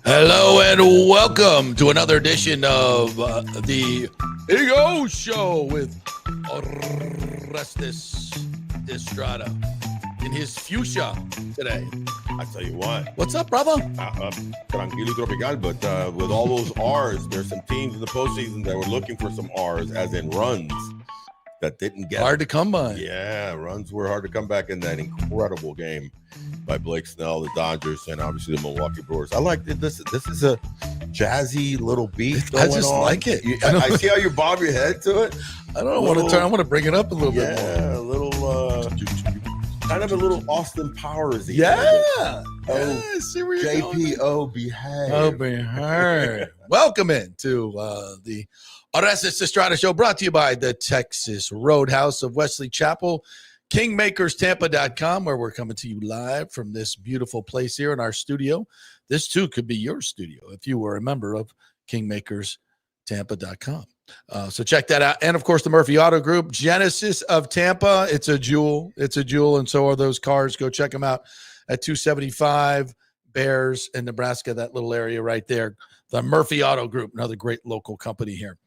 Hello and welcome to another edition of the Ego Show with Orestes Destrade in his fuchsia today. I tell you what. What's up, brother? Tranquilo tropical, but with all those R's, there's some teams in the postseason that were looking for some R's, as in runs, that didn't get hard to come by. Yeah, runs were hard to come back in that incredible game by Blake Snell, the Dodgers, and obviously the Milwaukee Brewers. I like it. This is a jazzy little beat going on. I just like it. I see how you bob your head to it. I don't want to turn. I want to bring it up a little bit more. Yeah, a little, kind of a little Austin Powers. Yeah. See where you're JPO behave. Oh, behave. Welcome into the Orestes Destrade Show, brought to you by the Texas Roadhouse of Wesley Chapel, KingmakersTampa.com, where we're coming to you live from this beautiful place here in our studio. This, too, could be your studio if you were a member of KingmakersTampa.com. So check that out. And, of course, the Murphy Auto Group, Genesis of Tampa. It's a jewel. It's a jewel, and so are those cars. Go check them out at 275 Bears in Nebraska, that little area right there. The Murphy Auto Group, another great local company here.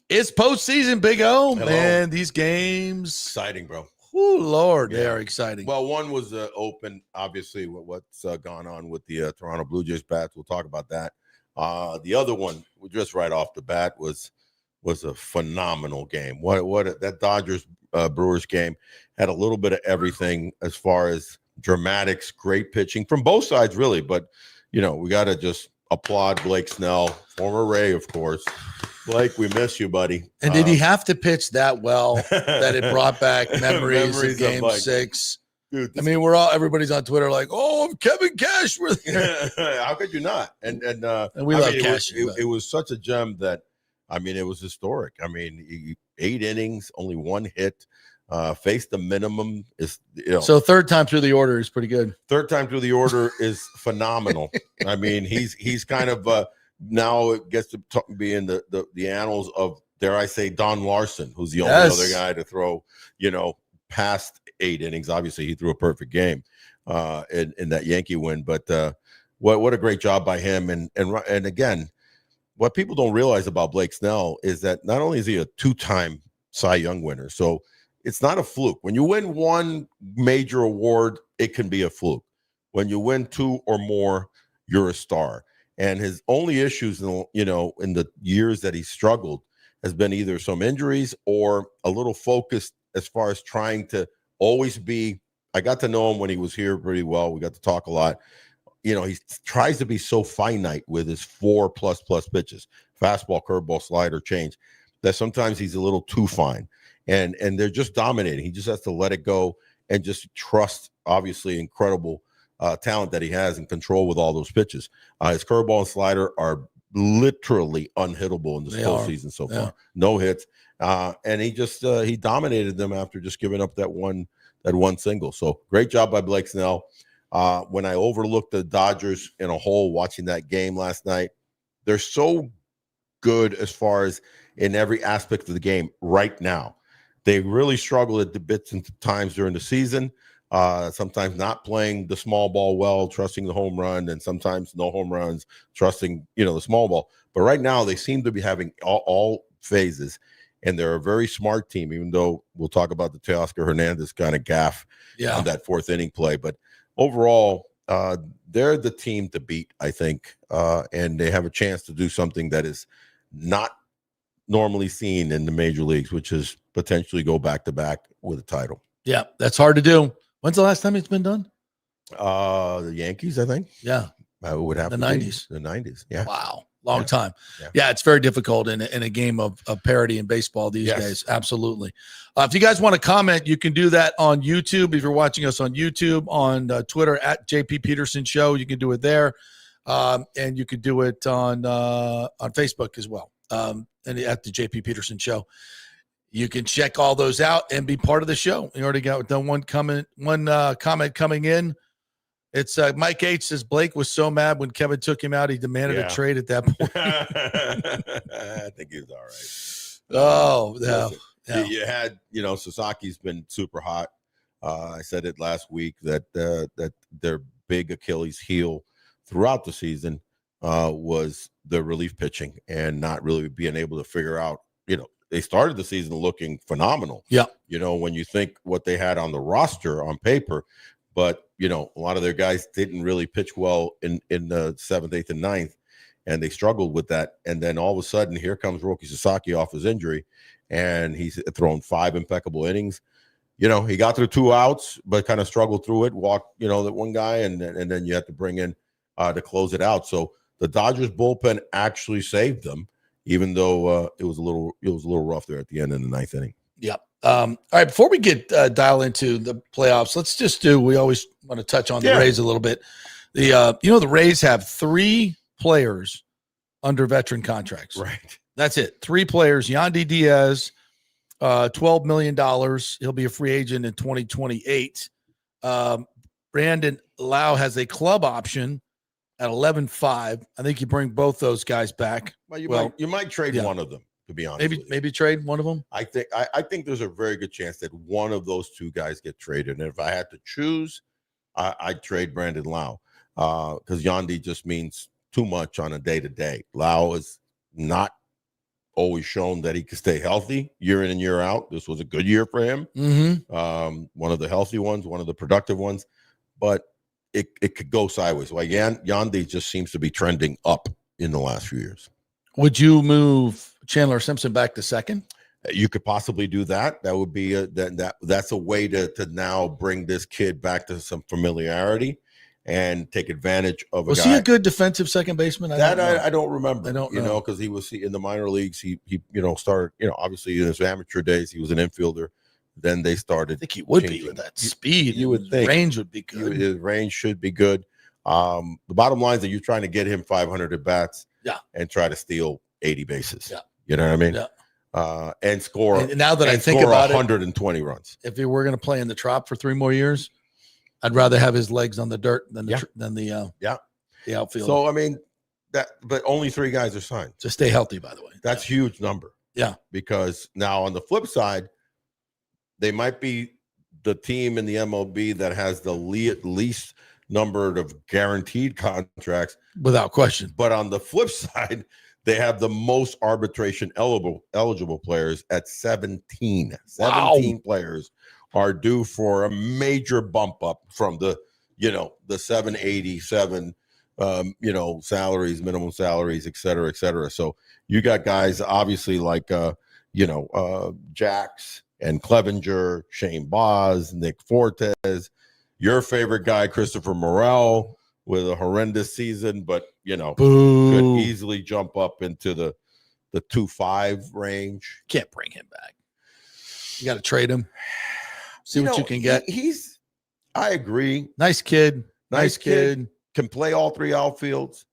It's postseason, Big O. Hello. Man, these games. Exciting, bro. Oh, Lord, Yeah. They are exciting. Well, one was open, obviously, what's gone on with the Toronto Blue Jays bats. We'll talk about that. The other one, just right off the bat, was a phenomenal game. What that Dodgers Brewers game had a little bit of everything as far as dramatics, great pitching from both sides, really. But, we got to just applaud Blake Snell, former Ray, of course. Blake, we miss you, buddy. And did he have to pitch that well that it brought back memories of Game like, 6? Dude, I mean, everybody's on Twitter like, oh, Kevin Cash was there. How could you not? And we love Cash. It was such a gem that, it was historic. 8 innings, only 1 hit, faced the minimum. So third time through the order is pretty good. Third time through the order is phenomenal. He's kind of now it gets to be in the annals of, dare I say, Don Larson, who's the only other guy to throw, past 8 innings. Obviously, he threw a perfect game in that Yankee win. But what a great job by him. And again, what people don't realize about Blake Snell is that not only is he a 2-time Cy Young winner, so it's not a fluke. When you win 1 major award, it can be a fluke. When you win 2 or more, you're a star. And his only issues, in the years that he struggled, has been either some injuries or a little focused as far as trying to always be. I got to know him when he was here pretty well. We got to talk a lot. He tries to be so finite with his 4+ pitches, fastball, curveball, slider, change, that sometimes he's a little too fine. And they're just dominating. He just has to let it go and just trust, obviously, incredible talent that he has and control with all those pitches. His curveball and slider are literally unhittable in this postseason so far. No hits. And he dominated them after just giving up that one single. So great job by Blake Snell. When I overlooked the Dodgers in a whole watching that game last night, they're so good as far as in every aspect of the game right now. They really struggled at the bits and times during the season. Sometimes not playing the small ball well, trusting the home run, and sometimes no home runs, trusting, the small ball. But right now they seem to be having all phases, and they're a very smart team, even though we'll talk about the Teoscar Hernandez kind of gaffe on that 4th inning play. But overall, they're the team to beat, I think, and they have a chance to do something that is not normally seen in the major leagues, which is potentially go back-to-back with a title. Yeah, that's hard to do. When's the last time it's been done? The Yankees, I think. Yeah. It would have the to 90s. Be the 90s. Yeah. Wow. Long time. Yeah, it's very difficult in a game of parity in baseball these days. Absolutely. If you guys want to comment, you can do that on YouTube. If you're watching us on YouTube, on Twitter at JP Peterson Show, you can do it there. And you could do it on Facebook as well. And at the JP Peterson Show. You can check all those out and be part of the show. You already got one comment coming in. It's Mike H says Blake was so mad when Kevin took him out, he demanded a trade at that point. I think he's all right. Oh, yeah. You had, Sasaki's been super hot. I said it last week that their big Achilles heel throughout the season was the relief pitching and not really being able to figure out, they started the season looking phenomenal. Yeah. When you think what they had on the roster on paper, but, a lot of their guys didn't really pitch well in the 7th, 8th, and 9th, and they struggled with that. And then all of a sudden, here comes Roki Sasaki off his injury, and he's thrown 5 impeccable innings. He got through 2 outs, but kind of struggled through it, walked, that one guy, and then you have to bring in to close it out. So the Dodgers bullpen actually saved them, even though it was a little rough there at the end in the 9th inning. Yep. All right. Before we get dial into the playoffs, let's just we always want to touch on the Rays a little bit. The Rays have 3 players under veteran contracts. Right. That's it. 3 players. Yandy Diaz, $12 million. He'll be a free agent in 2028. Brandon Lau has a club option at 11.5. I think you bring both those guys back. Well, you might trade one of them, to be honest. Maybe trade one of them. I think there's a very good chance that one of those 2 guys get traded. And if I had to choose, I'd trade Brandon Lau because Yandy just means too much on a day-to-day. Lau is not always shown that he can stay healthy year in and year out. This was a good year for him. Mm-hmm. One of the healthy ones, one of the productive ones, but it could go sideways. Like Yandy just seems to be trending up in the last few years. Would you move Chandler Simpson back to second? You could possibly do that. That would be that's a way to now bring this kid back to some familiarity and take advantage of Was he a good defensive second baseman? I don't remember. I don't know because he was in the minor leagues. He started obviously in his amateur days he was an infielder. Then they started. I think he would be with that speed. You would think range would be good. His range should be good. The bottom line is that you're trying to get him 500 at bats, and try to steal 80 bases. Yeah, you know what I mean. Yeah, and score. And now that I think about 120 runs. If he were going to play in the Trop for 3 more years, I'd rather have his legs on the dirt than the outfield. So I mean but only 3 guys are signed. To stay healthy, by the way. That's huge number. Yeah, because now on the flip side, they might be the team in the MLB that has the least number of guaranteed contracts, without question. But on the flip side, they have the most arbitration eligible players at 17. 17 players are due for a major bump up from the 787 salaries, minimum salaries, et cetera, et cetera. So you got guys obviously like Jax and Clevenger, Shane Baz, Nick Fortes, your favorite guy, Christopher Morel, with a horrendous season, but could easily jump up into the 2.5 range. Can't bring him back. You got to trade him. See what you can get. I agree. Nice kid. Nice kid. Can play all 3 outfields.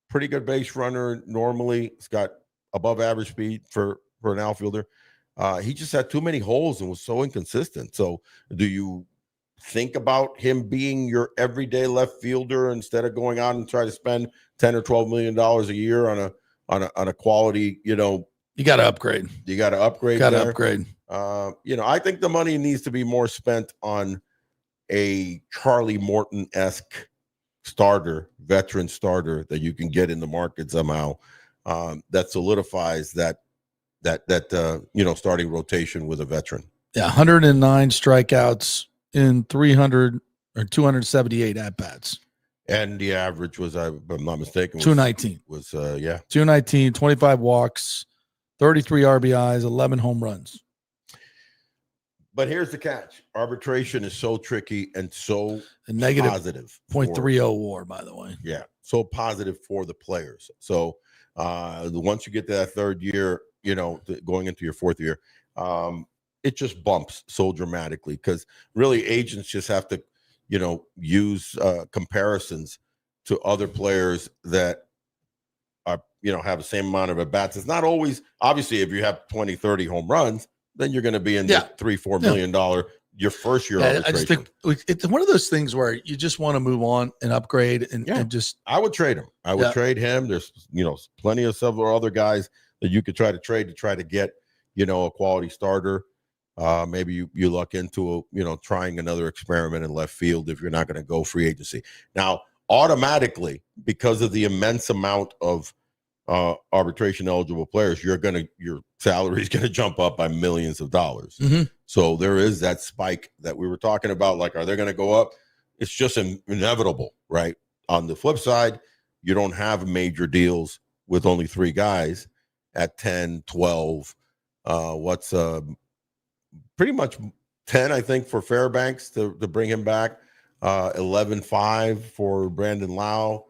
Pretty good base runner. Normally, he's got above average speed for an outfielder. He just had too many holes and was so inconsistent. So do you think about him being your everyday left fielder instead of going out and try to spend $10 or $12 million a year on a quality, you got to upgrade. You got to upgrade. I think the money needs to be more spent on a Charlie Morton-esque veteran starter that you can get in the market somehow that solidifies that starting rotation with a veteran. Yeah, 109 strikeouts in 300 or 278 at bats, and the average was, if I'm not mistaken, 219. 219, 25 walks, 33 RBIs, 11 home runs. But here's the catch: arbitration is so tricky and so negative positive. 0.30 WAR, by the way. Yeah, so positive for the players. So once you get to that 3rd year, going into your 4th year, it just bumps so dramatically because really agents just have to, use comparisons to other players that are, have the same amount of at bats. It's not always, obviously, if you have 20, 30 home runs, then you're going to be in the $3-4 million your first year arbitration. I just think it's one of those things where you just want to move on and upgrade and just. I would trade him. I would trade him. There's, plenty of several other guys that you could try to trade to try to get, a quality starter. Maybe you luck into trying another experiment in left field if you're not going to go free agency. Now, automatically, because of the immense amount of arbitration eligible players, your salary is going to jump up by millions of dollars. Mm-hmm. So there is that spike that we were talking about. Like, are they going to go up? It's just inevitable, right? On the flip side, you don't have major deals with only 3 guys at 10, 12. What's pretty much 10, I think, for Fairbanks to bring him back. 11.5 for Brandon Lau.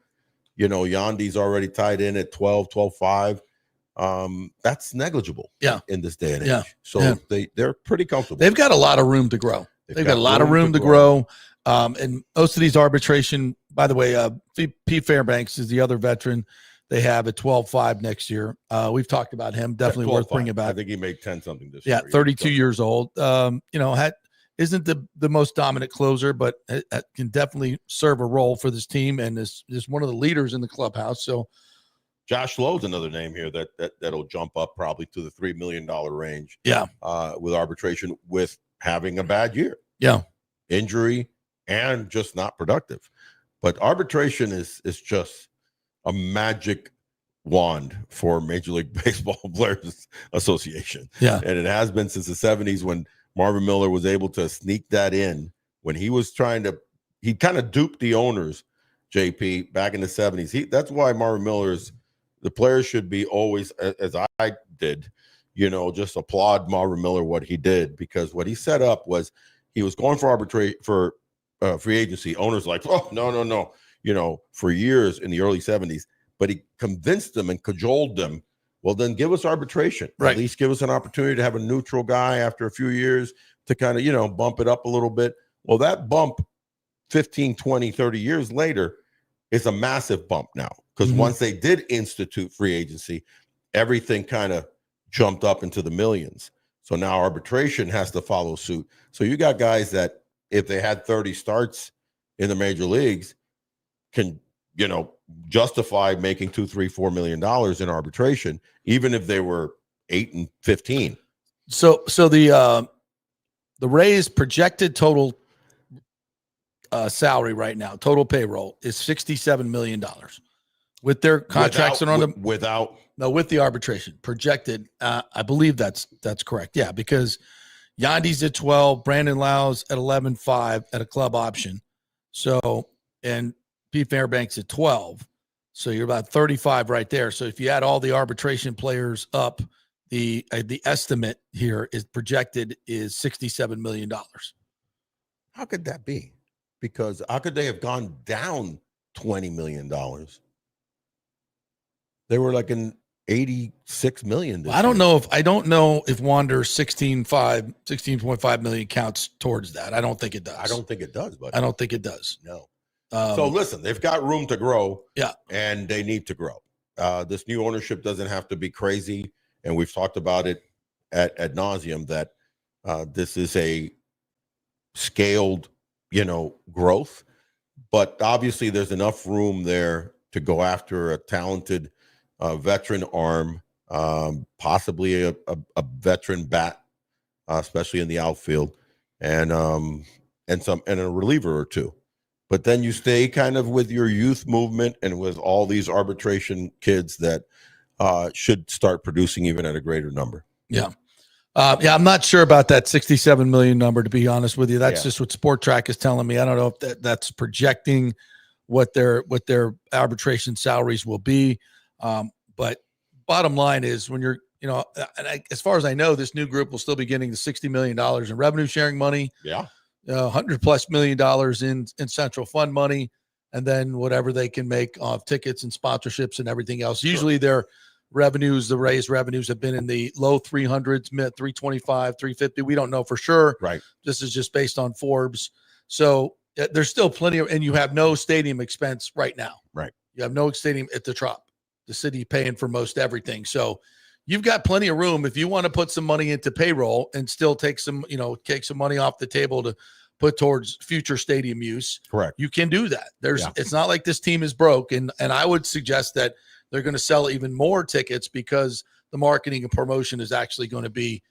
Yandy's already tied in at 12.5. That's negligible in this day and age. So they're pretty comfortable. They've got a lot of room to grow. They've got a lot of room to grow. And most of these arbitration, by the way, Pete Fairbanks is the other veteran they have at 12.5 next year. We've talked about him. Definitely worth bringing back. I think he made 10 something this year. Yeah, 32 years old. Isn't the most dominant closer, but can definitely serve a role for this team and is one of the leaders in the clubhouse. So Josh Lowe's another name here that'll jump up probably to the $3 million range. Yeah. With arbitration, with having a bad year. Yeah. Injury and just not productive. But arbitration is just a magic wand for Major League Baseball Players Association. Yeah. And it has been since the 70s when Marvin Miller was able to sneak that in when he was he kind of duped the owners, JP, back in the 70s. That's why Marvin the players should be always, as I did, just applaud Marvin Miller, what he did, because what he set up was he was going for free agency. Owners like, oh, no, for years in the early 70s, but he convinced them and cajoled them. Well, then give us arbitration. Right. At least give us an opportunity to have a neutral guy after a few years to kind of, bump it up a little bit. Well, that bump 15, 20, 30 years later is a massive bump now, because once they did institute free agency, everything kind of jumped up into the millions. So now arbitration has to follow suit. So you got guys that if they had 30 starts in the major leagues can, justify making $2, $3, $4 million in arbitration, even if they were 8 and 15. So the Rays projected total salary right now, total payroll is $67 million with their contracts with the arbitration projected. I believe that's correct. Yeah, because Yandy's at 12, Brandon Lau's at 11.5 at a club option. So, and Pete Fairbanks at 12. So you're about 35 right there. So if you add all the arbitration players up, the estimate here is projected is $67 million. How could that be? Because how could they have gone down $20 million? They were like an 86 million. I don't know if Wander's 16.5 million counts towards that. I don't think it does. I don't think it does, but I don't think it does. No. So listen, they've got room to grow. Yeah. And they need to grow. This new ownership doesn't have to be crazy. And we've talked about it ad nauseum that this is a scaled, growth. But obviously there's enough room there to go after a talented veteran arm, possibly a veteran bat, especially in the outfield, and a reliever or two. But then you stay kind of with your youth movement and with all these arbitration kids that should start producing even at a greater number. Yeah. I'm not sure about that 67 million number, to be honest with you. That's just what Sport Track is telling me. I don't know if that's projecting what their arbitration salaries will be. But bottom line is when you're, as far as I know, this new group will still be getting the $60 million in revenue sharing money. Yeah. $100+ million in central fund money, and then whatever they can make off tickets and sponsorships and everything else. Sure. Usually their revenues, the Rays revenues, have been in the low 300s, mid 325, 350. We don't know for sure. Right. This is just based on Forbes. So there's still plenty of, and you have no stadium expense right now. Right. You have no stadium at the Trop, the city paying for most everything. So you've got plenty of room if you want to put some money into payroll and still take some money off the table to put towards future stadium use. Correct. You can do that. It's not like this team is broke. And I would suggest that they're going to sell even more tickets because the marketing and promotion is actually going to be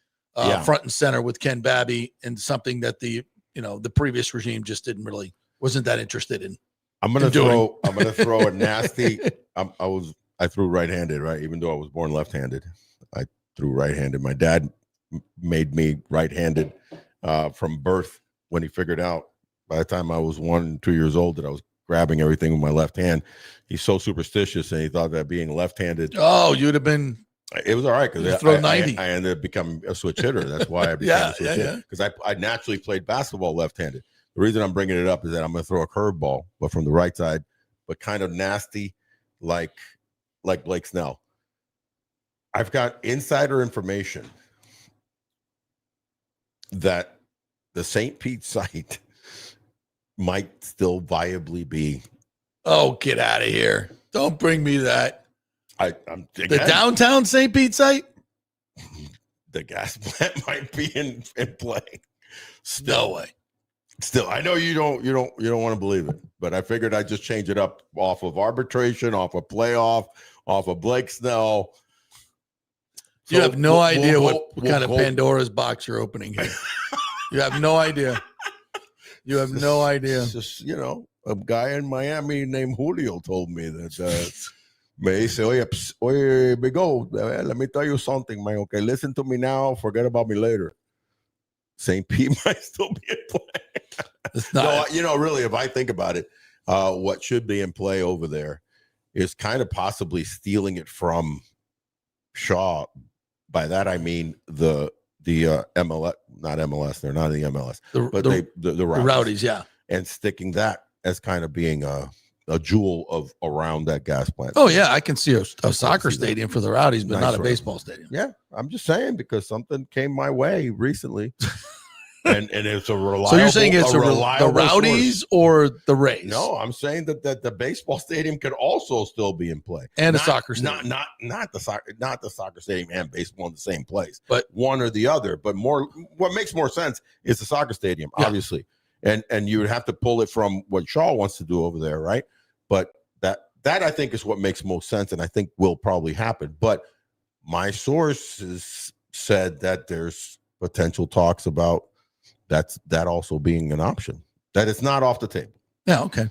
front and center with Ken Babby, and something that the previous regime just wasn't that interested in. I'm gonna throw a nasty. I threw right-handed, right? Even though I was born left-handed, I threw right-handed. My dad made me right-handed from birth when he figured out by the time I was 1, 2 years old that I was grabbing everything with my left hand. He's so superstitious, and he thought that being left-handed. Oh, you'd have been. It was all right because throw 90. I ended up becoming a switch hitter. That's why I became a switch hitter, because I naturally played basketball left-handed. The reason I'm bringing it up is that I'm going to throw a curveball, but from the right side, but kind of nasty, like Blake Snell. I've got insider information that the St. Pete site might still viably be. Oh, get out of here. Don't bring me that. I'm the downtown St. Pete site? The gas plant might be in play. No way. Still, I know you don't want to believe it, but I figured I'd just change it up off of arbitration, off of playoff, off of Blake Snell. You have no idea what kind of Pandora's box you're opening here. You have no idea. You have no idea. Just, a guy in Miami named Julio told me that me dice, oye, big O, let me tell you something, man. Okay, listen to me now. Forget about me later. St. Pete might still be in play. It's not. No, really, if I think about it, what should be in play over there is kind of possibly stealing it from Shaw. By that I mean the MLS, not MLS. They're not in the MLS, but the Rowdies, yeah, and sticking that as kind of being a jewel of around that gas plant. Oh yeah, I can see a soccer stadium for the Rowdies, but not a baseball stadium. Yeah, I'm just saying because something came my way recently, and it's a reliable. So you're saying it's the Rowdies source. Or the Rays? No, I'm saying that the baseball stadium could also still be in play, and a soccer stadium. Not the soccer stadium and baseball in the same place, but one or the other. But what makes more sense is the soccer stadium, obviously. And you would have to pull it from what Shaw wants to do over there, right? But that I think is what makes most sense, and I think will probably happen. But my sources said that there's potential talks about that also being an option. That it's not off the table. Yeah, okay.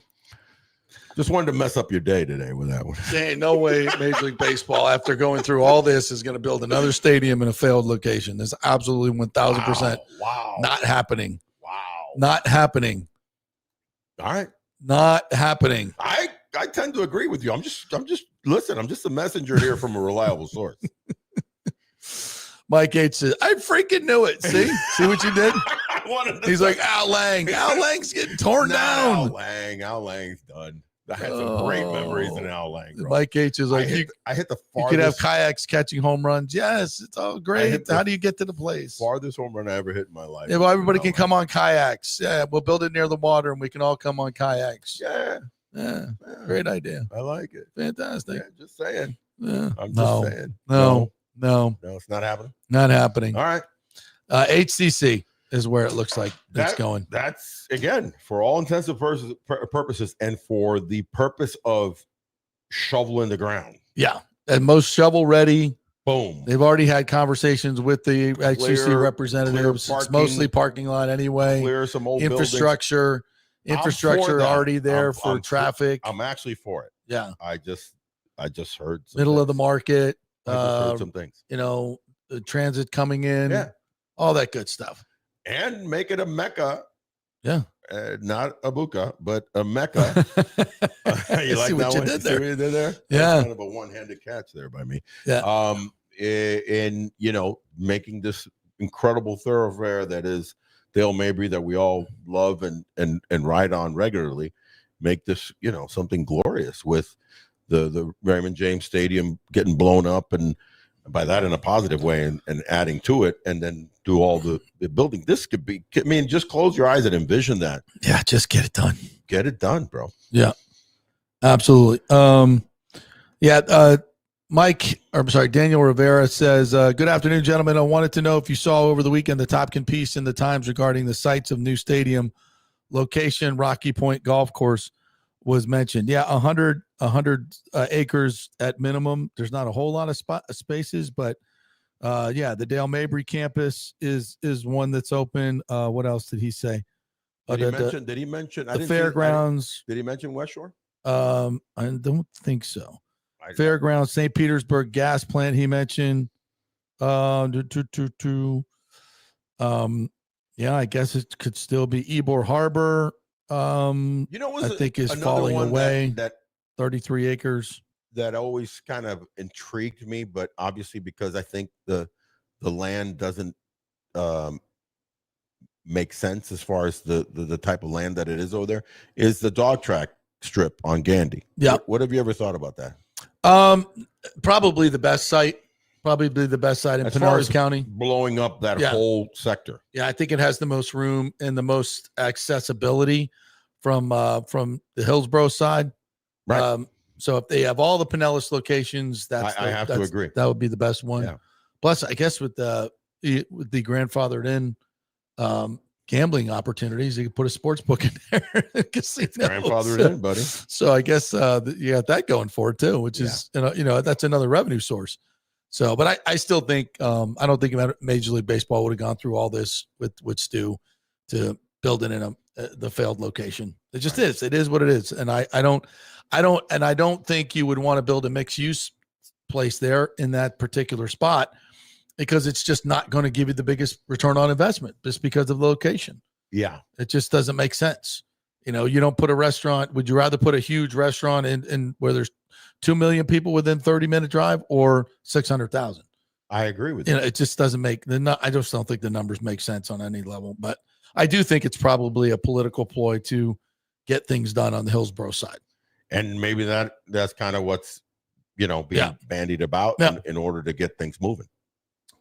Just wanted to mess up your day today with that one. Ain't no way Major League Baseball, after going through all this, is going to build another stadium in a failed location. That's absolutely 1,000% not happening. Not happening. All right. Not happening. I tend to agree with you. I'm just listen, I'm just a messenger here from a reliable source. Mike H says, I freaking knew it. See what you did? He's like, Al Lang. Al Lang's getting torn down. Al Lang's done. I had some great memories in Al Lang. Bro. Mike H is like, I hit the farthest. You could have kayaks catching home runs. Yes, it's all great. How do you get to the place? Farthest home run I ever hit in my life. Yeah, well, everybody can come on kayaks. Yeah, we'll build it near the water and we can all come on kayaks. Yeah. Great idea. I like it. Fantastic. Yeah, just saying. Yeah. I'm just saying. No, it's not happening. Not happening. All right. HCC is where it looks like it's going. That's, again, for all intents and purposes and for the purpose of shoveling the ground. Yeah. And most shovel ready. Boom. They've already had conversations with the HCC representatives. It's mostly parking lot anyway. Clear some old infrastructure already there for traffic. I'm actually for it. Yeah. I just heard some middle things. of the market. I just heard some things. The transit coming in. Yeah. All that good stuff. And make it a mecca. Yeah. Not a buka, but a mecca. You like that one? See what you did there? Yeah. That's kind of a one-handed catch there by me. Yeah. In making this incredible thoroughfare that is Dale Mabry that we all love and ride on regularly, make this, something glorious with the Raymond James Stadium getting blown up, and by that in a positive way, and adding to it, and then do all the building. This could be, just close your eyes and envision that. Yeah, just get it done. Get it done, bro. Yeah, absolutely. Daniel Rivera says, good afternoon, gentlemen. I wanted to know if you saw over the weekend the Topkin piece in the Times regarding the sites of new stadium location. Rocky Point Golf Course was mentioned. Yeah, 100 acres at minimum. There's not a whole lot of spaces, but the Dale Mabry campus is one that's open. What else did he say? Did he mention the fairgrounds? Did he mention West Shore? I don't think so. Fairgrounds, St. Petersburg gas plant. He mentioned. Yeah, I guess it could still be Ybor Harbor. I think is falling away. That 33 acres. That always kind of intrigued me, but obviously because I think the land doesn't make sense as far as the type of land that it is over there, is the dog track strip on Gandy. Yeah. What have you ever thought about that? Probably the best site. Probably the best site in Pinellas County. Blowing up that whole sector. Yeah, I think it has the most room and the most accessibility from the Hillsborough side. Right. So if they have all the Pinellas locations, I have to agree. That would be the best one. Yeah. Plus, I guess with the grandfathered in gambling opportunities, you could put a sports book in there. Grandfathered in, buddy. So I guess you got that going for it too, which is that's another revenue source. So, but I still think I don't think Major League Baseball would have gone through all this with Stu to build it in the failed location. It just is. It is what it is, and I don't think you would want to build a mixed use place there in that particular spot because it's just not going to give you the biggest return on investment just because of the location. Yeah, it just doesn't make sense. You don't put a restaurant. Would you rather put a huge restaurant in where there's 2 million people within 30-minute drive or 600,000? I agree with you. It just doesn't make I just don't think the numbers make sense on any level. But I do think it's probably a political ploy to get things done on the Hillsborough side. And maybe that's kind of what's being bandied about in order to get things moving.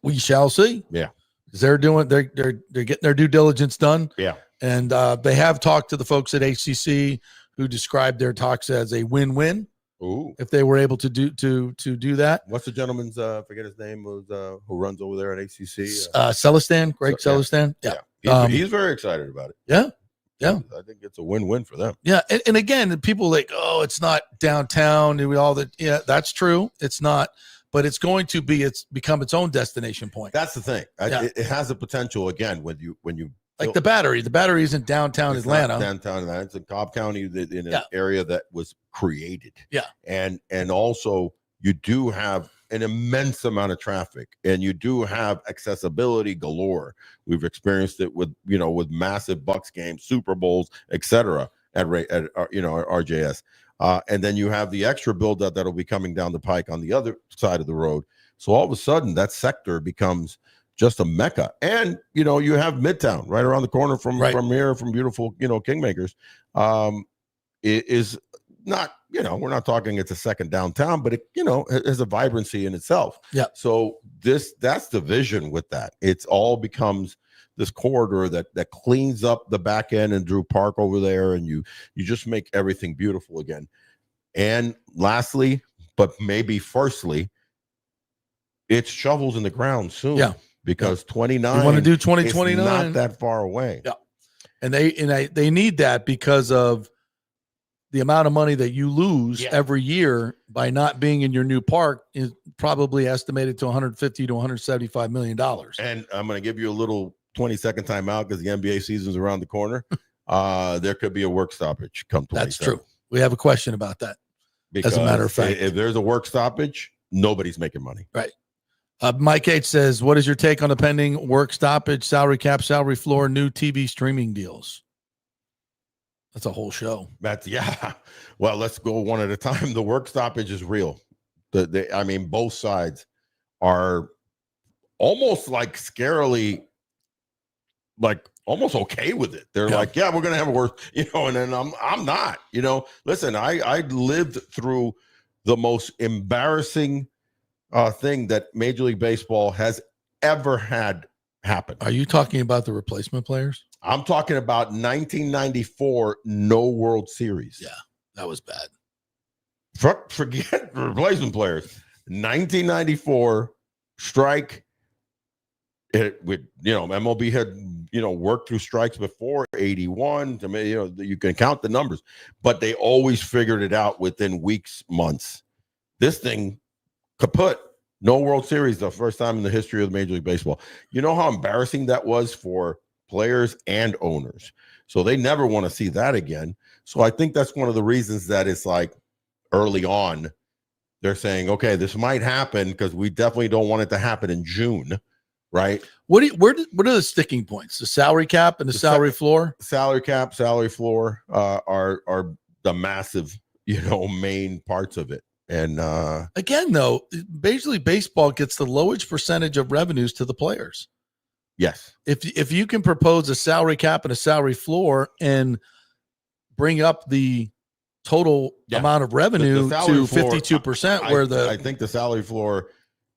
We shall see. Yeah, they're getting their due diligence done. Yeah, and they have talked to the folks at HCC who described their talks as a win-win. Ooh. If they were able to do that. What's the gentleman's forget his name was who runs over there at HCC? Celistan, Greg Celistan. Yeah. He's very excited about it. Yeah. I think it's a win-win for them. Yeah. And again, people like, oh, it's not downtown and all that. Yeah, that's true. It's not, but it's going to be, it's become its own destination point. That's the thing. It has the potential again, when you like the battery isn't downtown Atlanta. Downtown Atlanta. It's in Cobb County in an area that was created. Yeah. And also you do have an immense amount of traffic and you do have accessibility galore. We've experienced it with massive Bucks games, Super Bowls, etc. at RJS. And then you have the extra build up that'll be coming down the pike on the other side of the road. So all of a sudden that sector becomes just a mecca. And you have Midtown right around the corner from here, from beautiful Kingmakers. It is not, we're not talking it's a second downtown, but it has a vibrancy in itself. Yeah. So that's the vision with that. It's all becomes this corridor that cleans up the back end and Drew Park over there, and you just make everything beautiful again. And lastly, but maybe firstly, it's shovels in the ground soon. Yeah. Because 29, you want to do 2029, not that far away. Yeah, and they need that because of the amount of money that you lose every year by not being in your new park is probably estimated to $150 to $175 million. And I'm going to give you a little 20-second timeout because the NBA season's around the corner. There could be a work stoppage come 27. That's true. We have a question about that. Because as a matter of fact, if there's a work stoppage, nobody's making money. Right. Mike H says, what is your take on the pending work stoppage, salary cap, salary floor, new TV streaming deals? That's a whole show. Well, let's go one at a time. The work stoppage is real. Both sides are almost like scarily, like almost okay with it. They're like, we're going to have a work, and then I'm not, listen, I lived through the most embarrassing thing that Major League Baseball has ever had happen. Are you talking about the replacement players? I'm talking about 1994, no World Series. Yeah, that was bad. Forget replacement players. 1994 strike. MLB had worked through strikes before 81. I mean, you can count the numbers, but they always figured it out within weeks, months. This thing kaput. No World Series, the first time in the history of Major League Baseball. You know how embarrassing that was for players and owners. So they never want to see that again. So I think that's one of the reasons that it's like early on, they're saying, okay, this might happen because we definitely don't want it to happen in June, right? What are the sticking points? The salary cap and the salary floor? Salary cap, salary floor are the massive, main parts of it. And again, though, Major League Baseball gets the lowest percentage of revenues to the players. Yes. If you can propose a salary cap and a salary floor and bring up the total amount of revenue to 52%, I think the salary floor.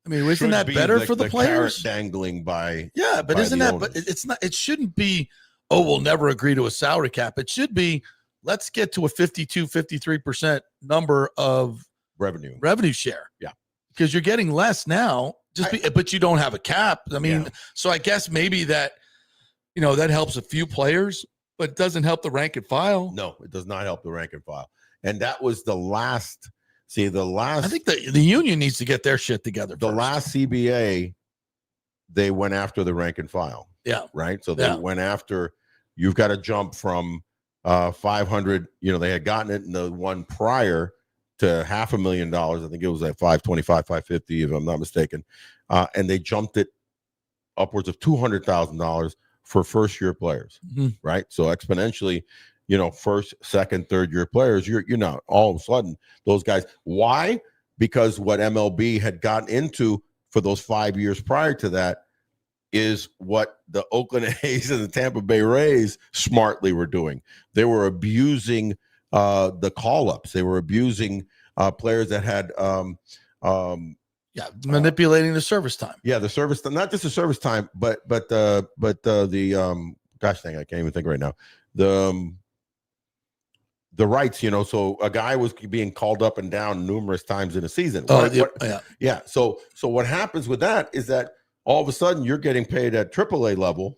I mean, isn't that better for the players? Dangling by but isn't that? But it's not. It shouldn't be. Oh, we'll never agree to a salary cap. It should be. Let's get to a 53% number of revenue share. Yeah, because you're getting less now. But you don't have a cap. I mean, so I guess maybe that, that helps a few players, but it doesn't help the rank and file. No, it does not help the rank and file. And that was the last. I think the union needs to get their shit together. The last CBA, they went after the rank and file. Yeah. Right. So they went after. You've got to jump from 500. They had gotten it in the one prior to $500,000. I think it was like 525, 550, if I'm not mistaken. And they jumped it upwards of $200,000 for first year players. Mm-hmm. Right. So exponentially, first, second, third year players, you're not all of a sudden those guys. Why? Because what MLB had gotten into for those 5 years prior to that is what the Oakland A's and the Tampa Bay Rays smartly were doing. They were abusing the call-ups. They were abusing players that had manipulating the service time. Yeah, the service time, not just the service time, but the gosh dang, I can't even think right now. The rights, so a guy was being called up and down numerous times in a season. So what happens with that is that all of a sudden you're getting paid at AAA level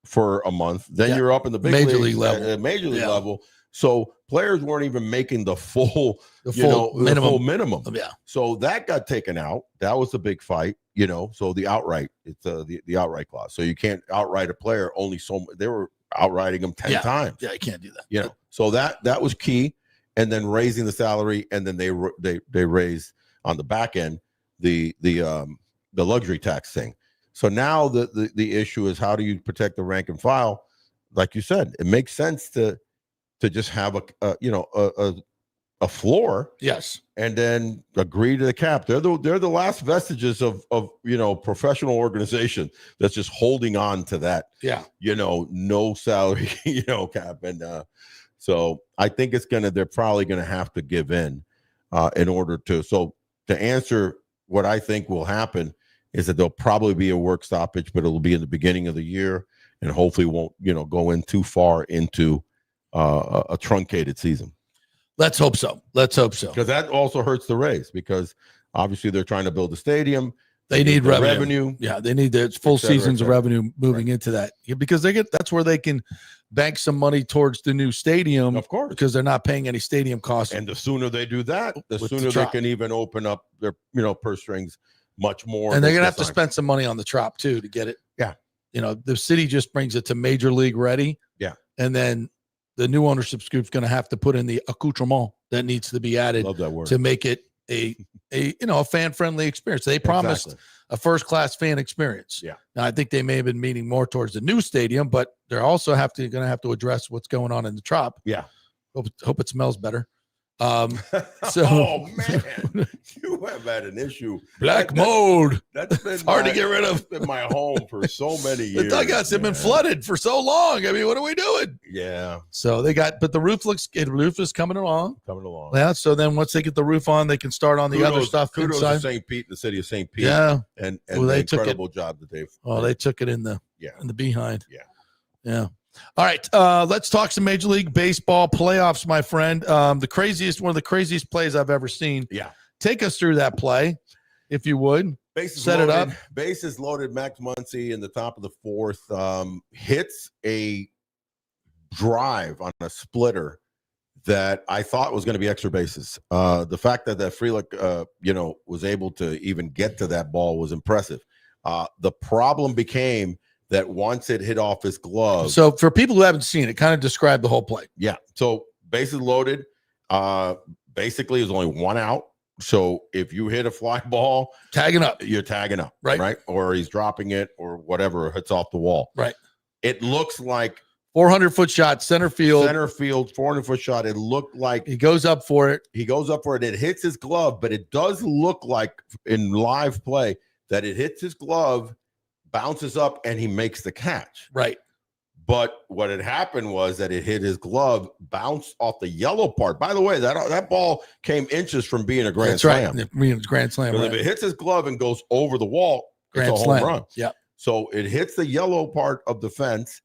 for a month. Then you're up in the big Major League level. Major League level. So players weren't even making the full minimum. Yeah. So that got taken out. That was a big fight, So the outright, it's the outright clause. So you can't outright a player only so much. They were outrighting them 10 times. Yeah, you can't do that. So that was key. And then raising the salary, and then they raised on the back end the luxury tax thing. So now the issue is, how do you protect the rank and file? Like you said, it makes sense to just have a floor, yes, and then agree to the cap. They're the last vestiges of professional organization that's just holding on to that. Yeah, no salary, cap, and so I think they're probably gonna have to give in order to. So to answer what I think will happen is that there'll probably be a work stoppage, but it'll be in the beginning of the year, and hopefully won't go in too far into a truncated season. Let's hope so. Because that also hurts the Rays, because obviously they're trying to build a stadium. They need revenue. Yeah, they need their full seasons of revenue moving into that, because that's where they can bank some money towards the new stadium. Of course, because they're not paying any stadium costs. And the sooner they do that, the sooner they can even open up their purse strings much more. And they're gonna have to spend some money on the Trop too to get it. Yeah, the city just brings it to Major League ready. Yeah, and then the new ownership group's going to have to put in the accoutrement that needs to be added to make it a fan-friendly experience. They promised a first-class fan experience. Yeah. Now, I think they may have been meaning more towards the new stadium, but they're also going to have to address what's going on in the Trop. Yeah. Hope it smells better. Oh man, you have had an issue. Black mold. That's been hard to get rid of. It's been my home for so many years. The dugouts have been flooded for so long. I mean, what are we doing? Yeah. So but the roof is coming along. Yeah. So then once they get the roof on, they can start on the other stuff kudos inside. To St. Pete, the city of St. Pete. Yeah. And the incredible job that they've. Oh, they took it in the behind. Yeah. Yeah. All right, let's talk some Major League Baseball playoffs, my friend. One of the craziest plays I've ever seen. Yeah. Take us through that play, if you would. Set it up. Bases loaded. Max Muncy in the top of the fourth hits a drive on a splitter that I thought was going to be extra bases. The fact that Frelick, was able to even get to that ball was impressive. The problem became that once it hit off his glove. So for people who haven't seen it, kind of describe the whole play. Yeah. So bases loaded. Basically, there's only one out. So if you hit a fly ball, tagging up, you're tagging up, right? Or he's dropping it, or whatever, hits off the wall, right? It looks like 400-foot shot, center field, 400-foot shot. It looked like he goes up for it. It hits his glove, but it does look like in live play that it hits his glove, bounces up, and he makes the catch. Right. But what had happened was that it hit his glove, bounced off the yellow part. By the way, that ball came inches from being a grand slam. That's right. Grand slam. Right. If it hits his glove and goes over the wall, grand it's a slam. home run. Yeah. So it hits the yellow part of the fence,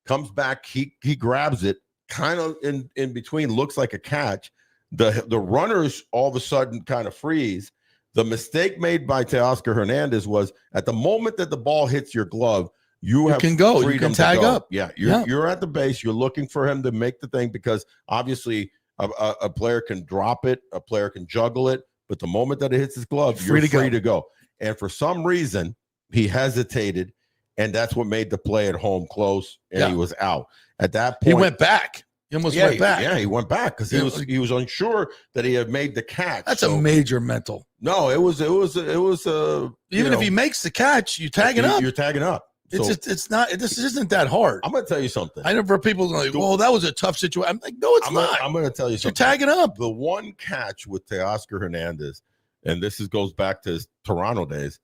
comes back, he grabs it, kind of in between, looks like a catch. The runners all of a sudden kind of freeze. The mistake made by Teoscar Hernandez was at the moment that the ball hits your glove, you can go. You can tag up. Yeah, you're at the base. You're looking for him to make the thing because obviously a player can drop it, a player can juggle it, but the moment that it hits his glove, you're free to go. And for some reason, he hesitated, and that's what made the play at home close, and he was out. At that point, he went back. He almost went back. Yeah, he went back because he was unsure that he had made the catch. That's a major mental. No, it was even if he makes the catch, you tagging up. You're tagging up. It's not. This isn't that hard. I'm going to tell you something. I know for people like, well, that was a tough situation. I'm like, no, it's not. I'm going to tell you something. You're tagging up. The one catch with Teoscar Hernandez, and this goes back to his Toronto days.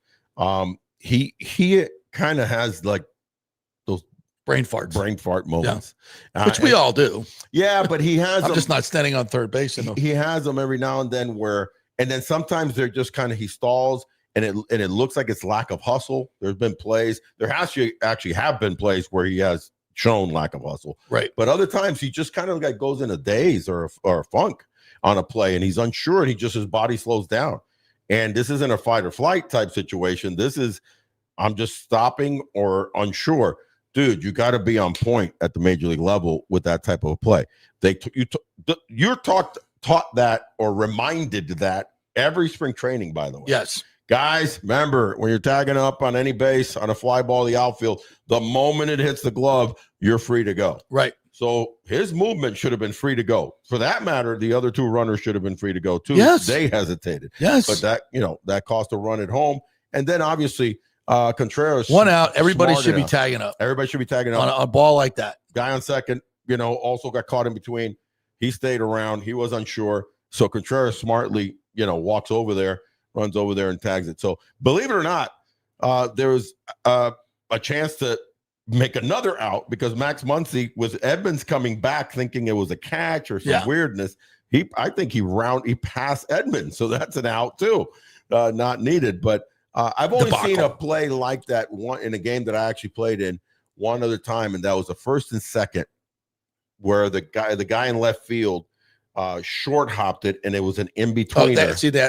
He kind of has like those brain fart moments, which we all do. Yeah, but he has. I'm just not standing on third base. He has them every now and then and then sometimes they're just kind of he stalls. And it looks like it's lack of hustle. There's been plays. There has to actually have been plays where he has shown lack of hustle. Right. But other times he just kind of like goes in a daze or a funk on a play, and he's unsure, and his body slows down. And this isn't a fight or flight type situation. This is I'm just stopping or unsure. Dude, you got to be on point at the major league level with that type of a play. You're taught that or reminded that every spring training, by the way. Yes. Guys, remember, when you're tagging up on any base, on a fly ball, the outfield, the moment it hits the glove, you're free to go. Right. So his movement should have been free to go. For that matter, the other two runners should have been free to go too. Yes. They hesitated. Yes. But that cost a run at home. And then obviously Contreras. One out. Everybody should be tagging up. Everybody should be tagging up. On a ball like that. Guy on second, also got caught in between. He stayed around. He was unsure. So Contreras smartly, walks over there. Runs over there and tags it. So believe it or not, there was a chance to make another out because Max Muncy with Edmonds coming back thinking it was a catch or some weirdness. I think he passed Edmonds. So that's an out too. Not needed. But I've only seen a play like that one in a game that I actually played in one other time. And that was the first and second where the guy in left field short hopped it, and it was an in-betweener.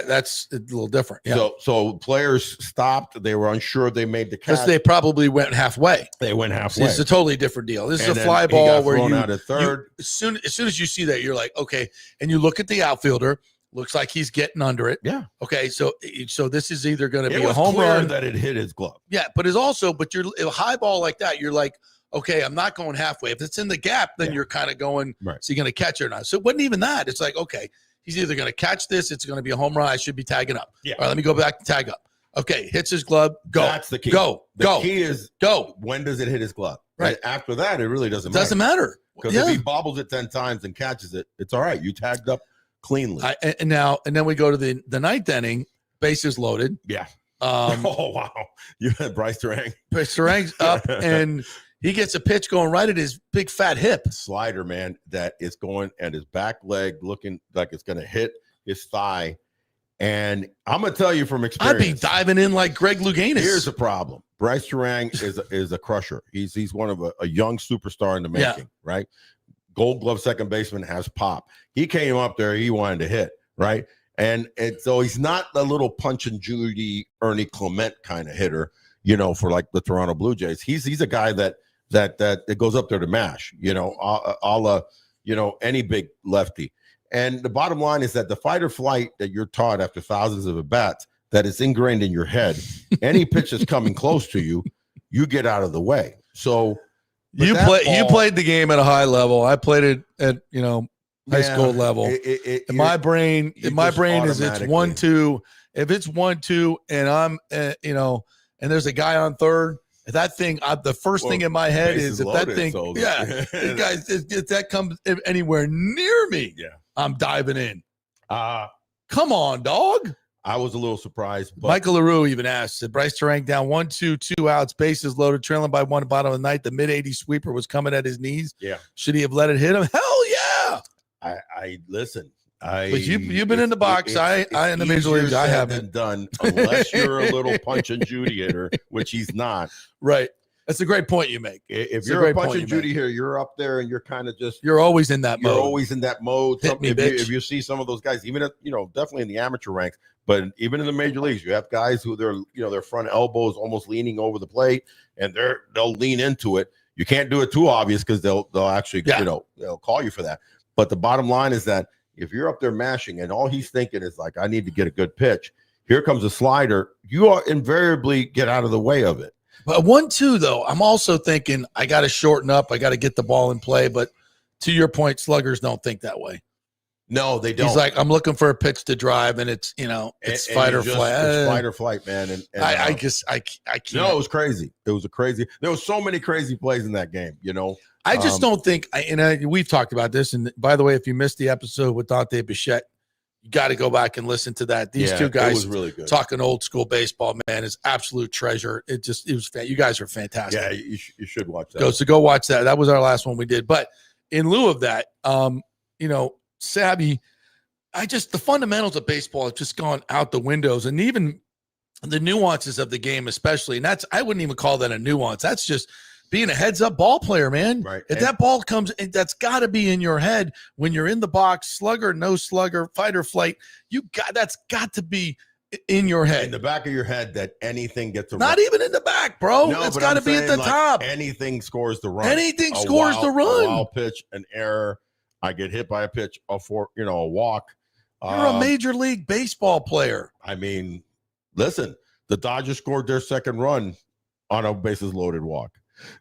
That's a little different. Yeah. So players stopped. They were unsure they made the catch. Because they probably went halfway. They went halfway. It's a totally different deal. This is a fly ball where you out at third. As soon as you see that, you're like, okay, and you look at the outfielder. Looks like he's getting under it. Yeah. Okay. So this is either going to be a home run that it hit his glove. Yeah, but you're a high ball like that. You're like, okay, I'm not going halfway. If it's in the gap, then you're kind of going, is he going to catch it or not? So it wasn't even that. It's like, okay, he's either going to catch this. It's going to be a home run. I should be tagging up. Yeah. All right, let me go back to tag up. Okay, hits his glove. Go. That's the key. Go. The key is go. When does it hit his glove? Right. After that, it really doesn't matter. Doesn't matter. Because if he bobbles it 10 times and catches it, it's all right. You tagged up cleanly. And then we go to the ninth inning, bases loaded. Yeah. Oh, wow. You had Bryce Terang. Bryce Terang's up, and he gets a pitch going right at his big fat hip. Slider, man, that is going at his back leg, looking like it's going to hit his thigh. And I'm going to tell you from experience. I'd be diving in like Greg Louganis. Here's the problem. Bryce Terang is a crusher. He's one of a young superstar in the making, right? Gold Glove second baseman, has pop. He came up there. He wanted to hit, right? And so he's not a little Punch and Judy, Ernie Clement kind of hitter, for like the Toronto Blue Jays. He's a guy that it goes up there to mash, a la, any big lefty. And the bottom line is that the fight or flight that you're taught after thousands of at-bats, that is ingrained in your head, any pitch that's coming close to you, you get out of the way. So you played the game at a high level. I played it at high school level. In my brain is it's 1-2. If it's 1-2 and I'm and there's a guy on third, that thing, the first thing in my head is if that thing, guys, if that comes anywhere near me, I'm diving in. Come on, dog. I was a little surprised. But Michael LaRue even asked, "Did Bryce Terang down 1-2, 2 outs, bases loaded, trailing by 1 bottom of the ninth? The mid-80 sweeper was coming at his knees. Yeah, should he have let it hit him? Hell yeah! I listen. But you've been in the box. I in the major leagues. I haven't done unless you're a little punch and Judy hitter, which he's not. Right. That's a great point you make. If you're a punch and Judy here, you're up there and you're kind of just. You're always in that mode. You're always in that mode. If you see some of those guys, even at, definitely in the amateur ranks, but even in the major leagues, you have guys who their front elbows almost leaning over the plate, and they'll lean into it. You can't do it too obvious because they'll actually they'll call you for that. But the bottom line is that if you're up there mashing and all he's thinking is like, I need to get a good pitch, here comes a slider, you are invariably get out of the way of it. But 1-2 though, I'm also thinking I got to shorten up, I got to get the ball in play. But to your point, sluggers don't think that way. No, they don't. He's like, I'm looking for a pitch to drive, and it's it's fight or flight. It's fight or flight, man. And I can't. No, it was crazy. It was there was so many crazy plays in that game. I just don't think. We've talked about this. And by the way, if you missed the episode with Dante Bichette, you got to go back and listen to that. These two guys was really good. Talking old school baseball, man, is absolute treasure. It was. You guys are fantastic. Yeah, you should watch that. Go watch that. That was our last one we did. But in lieu of that, Savvy, the fundamentals of baseball have just gone out the windows, and even the nuances of the game, especially. And I wouldn't even call that a nuance. That's just being a heads up ball player, man. Right. If that ball comes, that's got to be in your head when you're in the box, slugger, no slugger, fight or flight. That's got to be in your head, in the back of your head, that anything gets a not run. even in the back, bro. No, it's got to be at the top. Anything scores the run. Anything scores the run. A wild pitch, an error. I get hit by a pitch, a walk. You're a major league baseball player. I mean, listen, the Dodgers scored their second run on a bases loaded walk.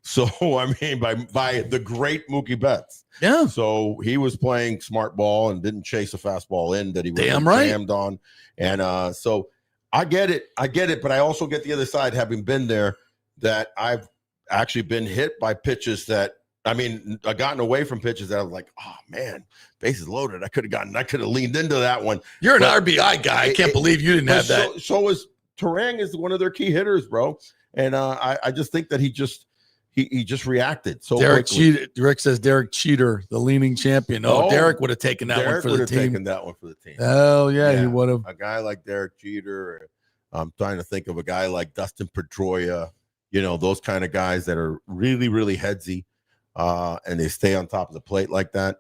So, I mean, by the great Mookie Betts. Yeah. So he was playing smart ball and didn't chase a fastball in that he was jammed on. And so I get it. But I also get the other side, having been there, that I've actually been hit by pitches that, I've gotten away from pitches that I was like, oh man, bases loaded. I could have leaned into that one. You're an RBI guy. I can't believe you didn't have that. So is Terang is one of their key hitters, bro. And I just think that he just reacted. So Derek cheated. Rick says Derek Cheater, the leaning champion. Oh, Derek would have taken that one for the team. Taken that one for the team. Oh yeah, he would have. A guy like Derek Cheater. I'm trying to think of a guy like Dustin Pedroia. Those kind of guys that are really, really headsy. And they stay on top of the plate like that.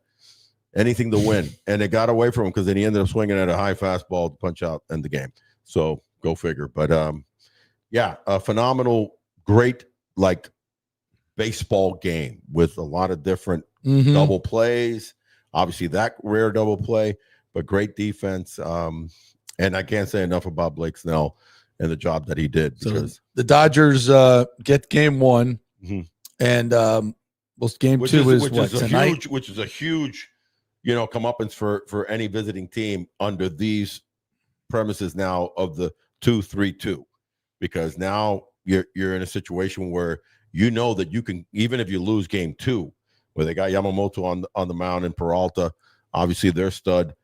Anything to win. And it got away from him because then he ended up swinging at a high fastball to punch out in the game. So go figure. But a phenomenal, great baseball game with a lot of different double plays. Obviously that rare double play, but great defense. And I can't say enough about Blake Snell and the job that he did. Because so the Dodgers get game one, and game two is tonight? Which is a huge, comeuppance for any visiting team under these premises now of the 2-3-2, because now you're in a situation where that you can, even if you lose game two, where they got Yamamoto on the mound and Peralta, obviously their stud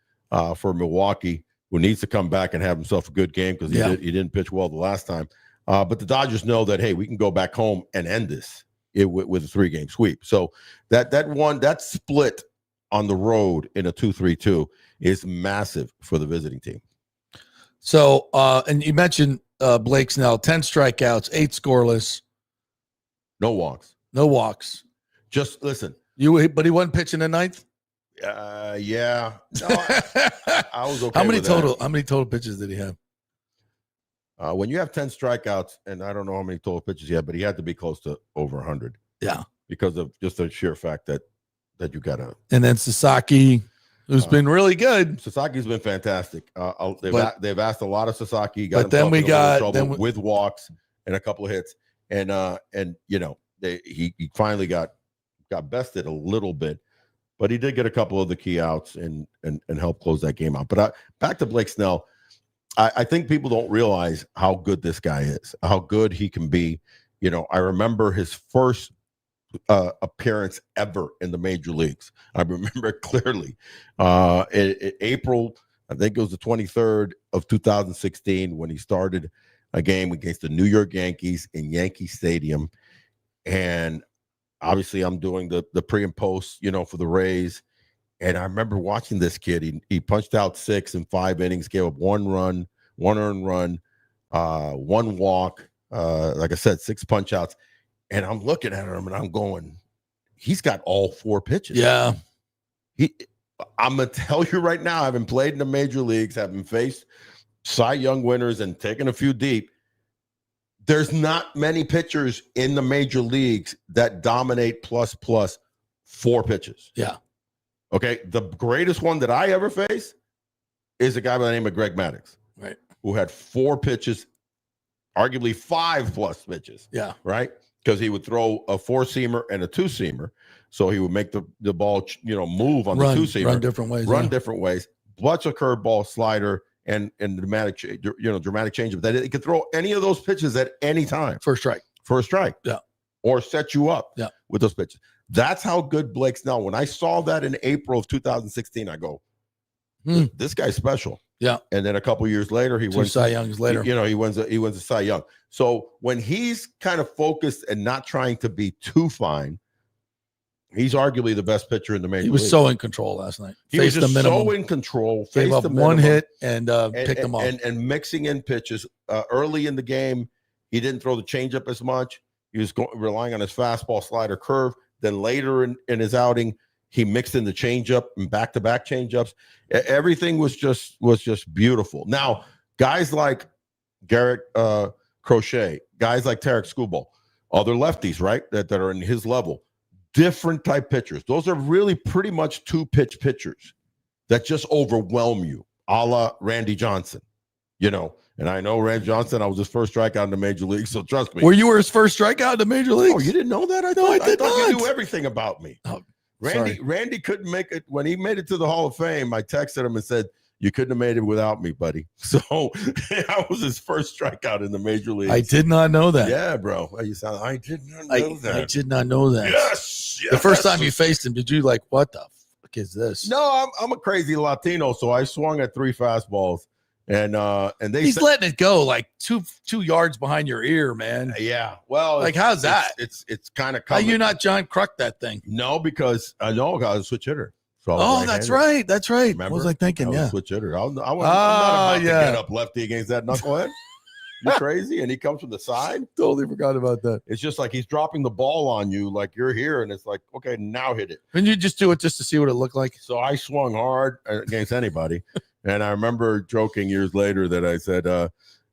for Milwaukee, who needs to come back and have himself a good game because he didn't pitch well the last time. But the Dodgers know that, hey, we can go back home and end this with a 3-game sweep. So that split on the road in a 2-3-2 is massive for the visiting team. So, and you mentioned Blake Snell, 10 strikeouts, 8 scoreless. No walks. Just listen. But he wasn't pitching the ninth? Yeah. No, I was okay. How many total pitches did he have? When you have 10 strikeouts, and I don't know how many total pitches he had, but he had to be close to over 100. Yeah. Because of just the sheer fact that you got to. And then Sasaki, who's been really good. Sasaki's been fantastic. They've asked a lot of Sasaki. With walks and a couple of hits. and you know, he finally got bested a little bit, but he did get a couple of the key outs and help close that game out. But back to Blake Snell, I think people don't realize how good this guy is, how good he can be. You know, I remember his first appearance ever in the major leagues. I remember it clearly. In April, I think it was the 23rd of 2016, when he started a game against the New York Yankees in Yankee Stadium. And obviously I'm doing the pre and post, you know, for the Rays. And I remember watching this kid. He punched out 6 in 5 innings, gave up 1 run, 1 earned run, 1 walk, like I said, 6 punch outs. And I'm looking at him and I'm going, he's got all 4 pitches. Yeah. I'm going to tell you right now, having played in the major leagues, having faced Cy Young winners and taken a few deep, there's not many pitchers in the major leagues that dominate plus 4 pitches. Yeah. Okay. The greatest one that I ever faced is a guy by the name of Greg Maddux, right, who had 4 pitches, arguably 5+ pitches. Yeah. Right. Because he would throw a 4-seamer and a 2-seamer. So he would make the ball, you know, move on the 2-seamer. Run different ways. Different ways. Bunch of curveball, slider, and dramatic change. That it could throw any of those pitches at any time. First strike. Yeah. Or set you up. Yeah. With those pitches. That's how good Blake Snell. When I saw that in April of 2016, I go, this guy's special. Yeah. And then a couple years later, he wins Cy Youngs later. You know, he wins a Cy Young. So when he's kind of focused and not trying to be too fine, he's arguably the best pitcher in the major league. He was so in control last night. He was just so in control. Gave up 1 hit and picked them off. And mixing in pitches early in the game. He didn't throw the changeup as much. He was relying on his fastball, slider, curve. Then later in his outing, he mixed in the changeup and back-to-back changeups. Everything was just beautiful. Now, guys like Garrett Crochet, guys like Tarek Skubal, other lefties, right, that are in his level, different type pitchers. Those are really pretty much 2-pitch pitchers that just overwhelm you, a la Randy Johnson, you know. And I know Randy Johnson, I was his first strikeout in the major league, so trust me. Were you his first strikeout in the major league? Oh, you didn't know that? I thought you knew everything about me. Oh, Randy couldn't make it. When he made it to the Hall of Fame, I texted him and said, you couldn't have made it without me, buddy. So I was his first strikeout in the major league. I did not know that. Yeah, bro. You sound. I did not know that. I did not know that. Yes. The first time you faced him, did you like, what the fuck is this? No, I'm a crazy Latino, so I swung at 3 fastballs, and he's letting it go like two yards behind your ear, man. Yeah. Well, like how's that? It's kind of. How you not John Kruk that thing? No, because I know I was a switch hitter. So that's right. That's right. Remember? What was I thinking? I was yeah. switch hitter. I'm not about to get up lefty against that knucklehead. You crazy? And he comes from the side. Totally forgot about that. It's just like he's dropping the ball on you, like you're here, and it's like, okay, now hit it. Couldn't you just do it just to see what it looked like? So I swung hard against anybody, and I remember joking years later that I said,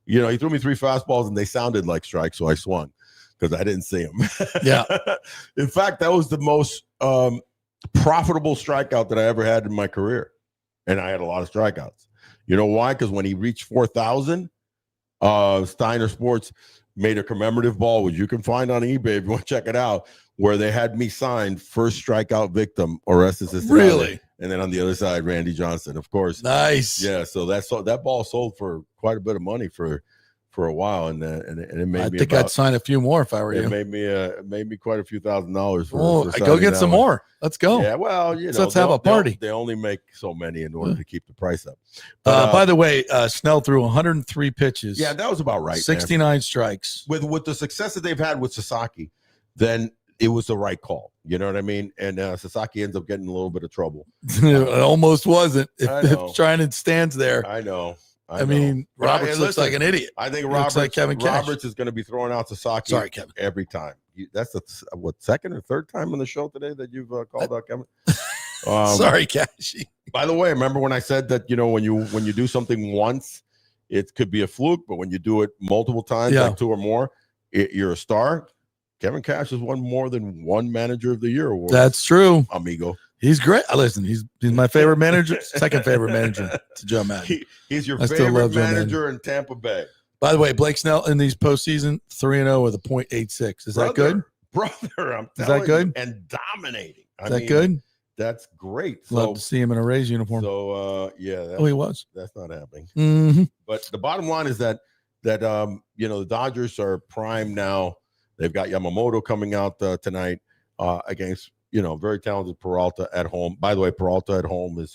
you know, he threw me 3 fastballs and they sounded like strikes, so I swung because I didn't see him. Yeah. In fact, that was the most profitable strikeout that I ever had in my career, and I had a lot of strikeouts. You know why? Because when he reached 4,000, Steiner Sports made a commemorative ball, which you can find on eBay if you want to check it out, where they had me signed first strikeout victim, Orestes Destrade. Really? And then on the other side, Randy Johnson, of course. Nice. Yeah. So that ball sold for quite a bit of money for a while, and it made me. I think I'd sign a few more if I were you. It made me quite a few $1,000s. For go get some more. Let's go. Yeah. Well, you know, let's have a party. They only make so many in order to keep the price up. By the way, Snell threw 103 pitches. Yeah, that was about right. 69 man. Strikes. With the success that they've had with Sasaki, then it was the right call. You know what I mean? And Sasaki ends up getting a little bit of trouble. It almost wasn't. If Trinan stands there. I know. I mean, Roberts looks like an idiot. I think Roberts is going to be throwing out Sasaki every time. That's the second or third time on the show today that you've called out Kevin? Sorry, Cashy. By the way, remember when I said that, you know, when you do something once, it could be a fluke, but when you do it multiple times, like 2 or more, you're a star. Kevin Cash has won more than 1 Manager of the Year award. That's true, amigo. He's great. Listen, he's my favorite manager, second favorite manager to Joe Madden. He's your favorite manager in Tampa Bay. By the way, Blake Snell in these postseason 3-0 with a .86. Is that good? Brother, I'm Is telling that good? you, and dominating. Is that good? That's great. Love to see him in a Rays uniform. So, he was. That's not happening. Mm-hmm. But the bottom line is that the Dodgers are primed now. They've got Yamamoto coming out tonight against very talented Peralta at home. By the way, Peralta at home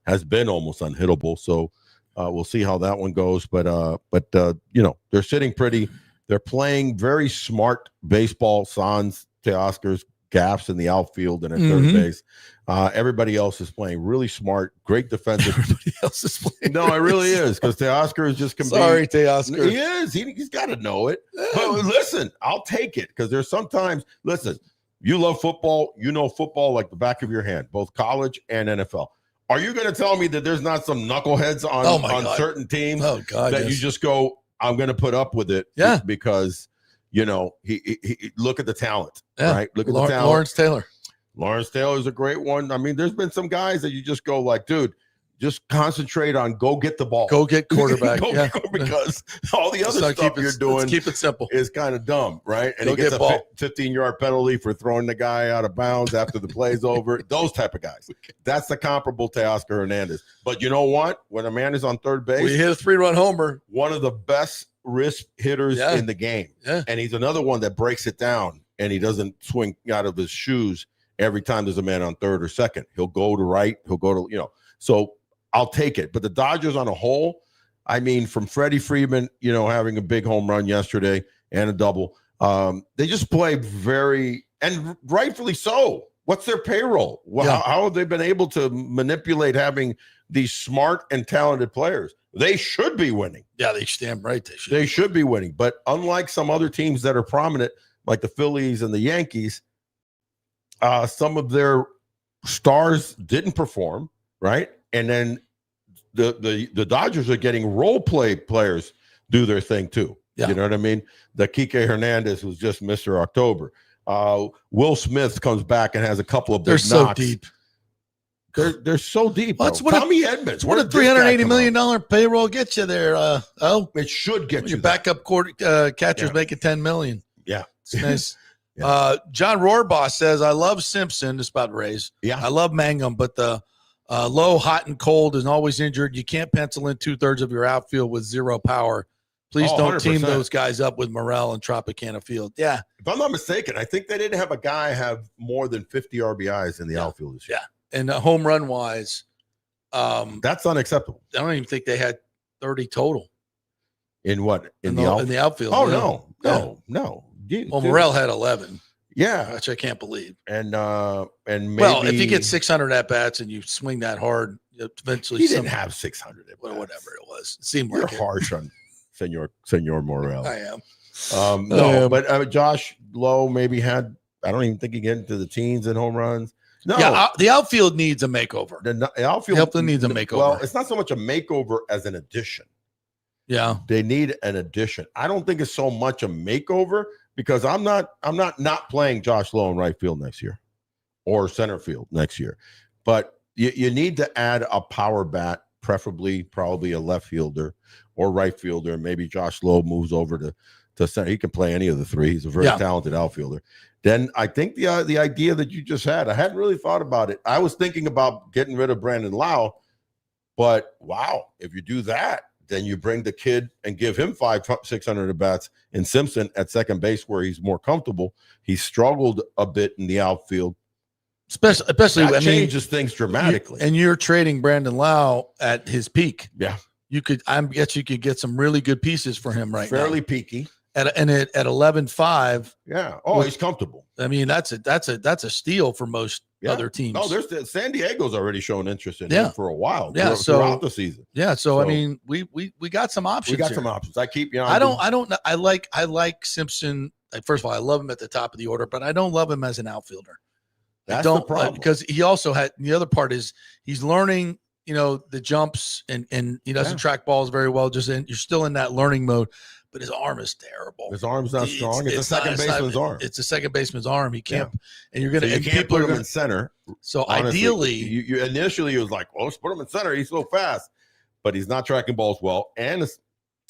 has been almost unhittable. So we'll see how that one goes. But they're sitting pretty. They're playing very smart baseball. Sans, Teoscar's gaps in the outfield and at third base. Everybody else is playing really smart, great defensive. Everybody else is playing. No, it really is, because Teoscar is just sorry, Teoscar. He is. He's got to know it. But listen, I'll take it, because there's sometimes. Listen, you love football. You know football like the back of your hand, both college and NFL. Are you going to tell me that there's not some knuckleheads on certain teams that you just go, I'm going to put up with it? Yeah, because he look at the talent, right? Look at the talent. Lawrence Taylor is a great one. I mean, there's been some guys that you just go like, dude, just concentrate on go get the ball. Go get quarterback. Because all the other stuff you're doing, keep it simple, is kind of dumb, right? And go he gets get a 15-yard penalty for throwing the guy out of bounds after the play's over. Those type of guys. That's the comparable to Oscar Hernandez. But you know what? When a man is on third base, we hit a 3-run homer. One of the best wrist hitters in the game. Yeah. And he's another one that breaks it down, and he doesn't swing out of his shoes every time there's a man on third or second. He'll go to right. He'll go to, so I'll take it. But the Dodgers on a whole, I mean, from Freddie Freeman, having a big home run yesterday and a double, they just play very, and rightfully so. What's their payroll? Well, how have they been able to manipulate having these smart and talented players? They should be winning. Yeah, they stand right. They should be winning. But unlike some other teams that are prominent, like the Phillies and the Yankees, some of their stars didn't perform, right? And then the Dodgers are getting role play players do their thing too. Yeah. You know what I mean? The Kike Hernandez, who's just Mr. October. Will Smith comes back and has a couple of big knocks. So deep. They're so deep. Tommy Edmonds. What a $380 million payroll gets you there? It should get you. Your backup catcher's making $10 million. Yeah, it's nice. John Rohrbaugh says, I love Simpson. It's about Rays. Yeah. I love Mangum, but the low, hot, and cold is always injured. You can't pencil in 2/3 of your outfield with zero power. Please don't 100%. Team those guys up with Morel and Tropicana Field. Yeah. If I'm not mistaken, I think they didn't have a guy have more than 50 RBIs in the outfield this year. Yeah. And home run wise, that's unacceptable. I don't even think they had 30 total. In what? In the outfield. Oh, no. Well, Morel had 11. Yeah, which I can't believe. And maybe, if you get 600 at bats and you swing that hard, eventually he didn't have 600 at bats. Whatever it was. It seemed You're like harsh on Senor Morel. I am. But Josh Lowe maybe had. I don't even think he get into the teens in home runs. No, yeah, the outfield needs a makeover. The outfield needs a makeover. Well, it's not so much a makeover as an addition. Yeah, they need an addition. I don't think it's so much a makeover because I'm not playing Josh Lowe in right field next year or center field next year. But you need to add a power bat, probably a left fielder or right fielder. Maybe Josh Lowe moves over to center. He can play any of the three. He's a very talented outfielder. Then I think the idea that you just had, I hadn't really thought about it. I was thinking about getting rid of Brandon Lau, but wow, if you do that, then you bring the kid and give him 500-600 at bats in Simpson at second base where he's more comfortable. He struggled a bit in the outfield. Especially that changes things dramatically. And you're trading Brandon Lau at his peak. Yeah. I guess you could get some really good pieces for him right Fairly now. Peaky. At 11.5. Yeah. Oh, he's comfortable. I mean, that's a steal for most other teams. No, there's San Diego's already shown interest in him for a while. Yeah, throughout the season. Yeah. So I mean, we got some options. We got some options. I keep I like Simpson. First of all, I love him at the top of the order, but I don't love him as an outfielder. That's the problem. Because he also had the other part is he's learning, the jumps and he doesn't track balls very well. You're still in that learning mode. But his arm is terrible. His arm's not strong. It's a second baseman's arm. It's a second baseman's arm. He can't, and you're gonna. So you can't put him in center. So honestly, ideally, you initially it was like, well, let's put him in center. He's so fast, but he's not tracking balls well. And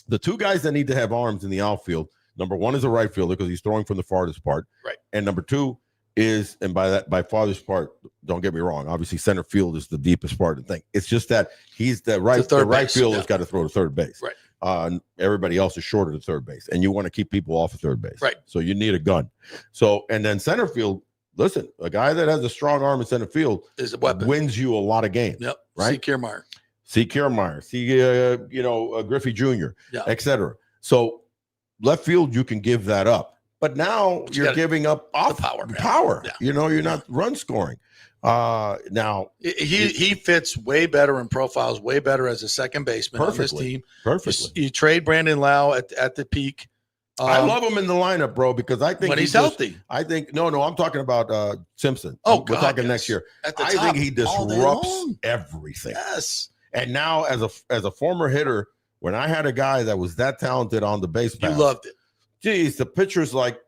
The two guys that need to have arms in the outfield, number one is a right fielder because he's throwing from the farthest part. Right. And number two is, and by farthest part, don't get me wrong, obviously center field is the deepest part of the thing. It's just that he's the right fielder's got to throw to third base. Right. Everybody else is shorter to third base, and you want to keep people off of third base. Right. So you need a gun. So, and then center field, listen, a guy that has a strong arm in center field is a weapon. Wins you a lot of games. Yep. Right. See Kiermaier, Griffey Jr., yeah. etc. So left field, you can give that up, but now you're giving up off power. Yeah. You're not run scoring. Now he fits way better and profiles way better as a second baseman on this team. Perfectly. You trade Brandon Lau at the peak. I love him in the lineup, bro, because I think when he's healthy. I think no, I'm talking about Simpson. Oh, we're talking next year. I think he disrupts everything. Yes. And now, as a former hitter, when I had a guy that was that talented on the base pass, you loved it. Geez, the pitcher's like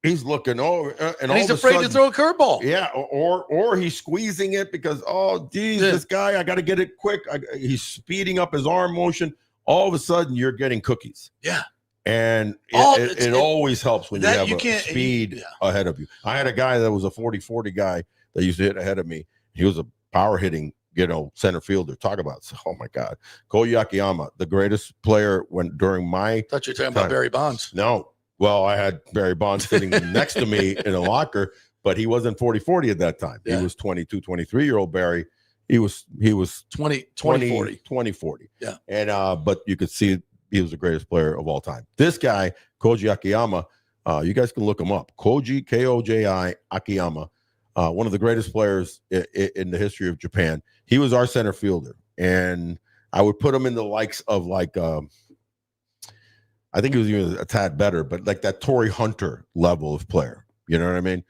he's looking over, and he's afraid to throw a curveball. Yeah, or he's squeezing it because this guy, I got to get it quick. He's speeding up his arm motion. All of a sudden, you're getting cookies. Yeah. And it always helps when you have a speed ahead of you. I had a guy that was a 40-40 guy that used to hit ahead of me. He was a power hitting, center fielder. Talk about, oh my God, Koya Akiyama, the greatest player during my. I thought you were talking about Barry Bonds. No, well, I had Barry Bonds sitting next to me in a locker, but he wasn't 40-40 at that time. Yeah. He was 22, 23-year-old Barry. He was 20-40. Yeah, and but you could see. He was the greatest player of all time. This guy, Koji Akiyama, you guys can look him up. Koji, Koji Akiyama, one of the greatest players in the history of Japan. He was our center fielder, and I would put him in the likes of I think he was even a tad better, but like that Torrey Hunter level of player. You know what I mean?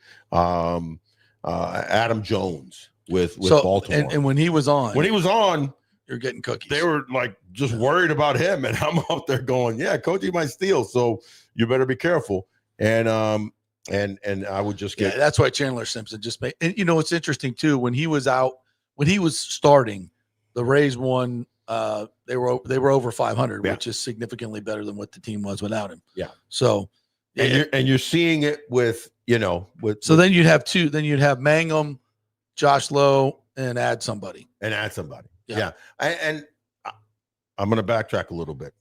Adam Jones with Baltimore. And when he was on, you're getting cookies. They were like just worried about him, and I'm out there going, "Yeah, Koji might steal, so you better be careful." And I would just get. Yeah, that's why Chandler Simpson just made. And it's interesting too. When he was starting, the Rays won. They were over 500, which is significantly better than what the team was without him. Yeah. So, and you're seeing it with. So then you'd have two. Then you'd have Mangum, Josh Lowe, and add somebody. Yeah. And I'm going to backtrack a little bit.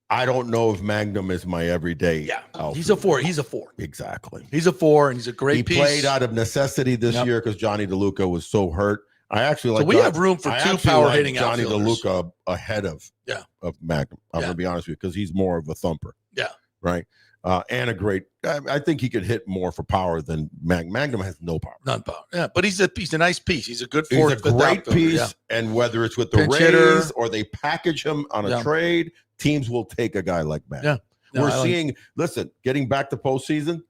I don't know if Magnum is my everyday. Yeah. He's a 4. Exactly. He's a 4, and he's a great piece. He played out of necessity this year because Johnny DeLuca was so hurt. I actually like. So we have room for two power hitting Johnny outfielders. DeLuca ahead of Magnum. I'm going to be honest with you because he's more of a thumper. Yeah. Right. And a great. I think he could hit more for power than Magnum. Magnum has no power. None power. Yeah, but he's a nice piece. He's a good fourth. He's a great piece, and whether it's with the Rays or they package him on a trade, teams will take a guy like Magnum. Yeah. We're seeing. Listen, getting back to postseason,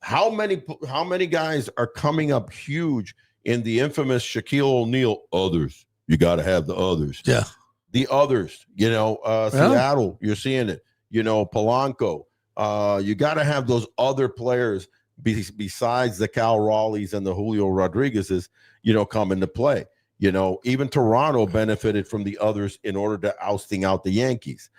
how many guys are coming up huge in the infamous Shaquille O'Neal others? You got to have the others. Yeah, the others. Seattle. You're seeing it. Polanco. You got to have those other players besides the Cal Raleighs and the Julio Rodriguez's, come into play. Even Toronto benefited from the others in order to ousting out the Yankees.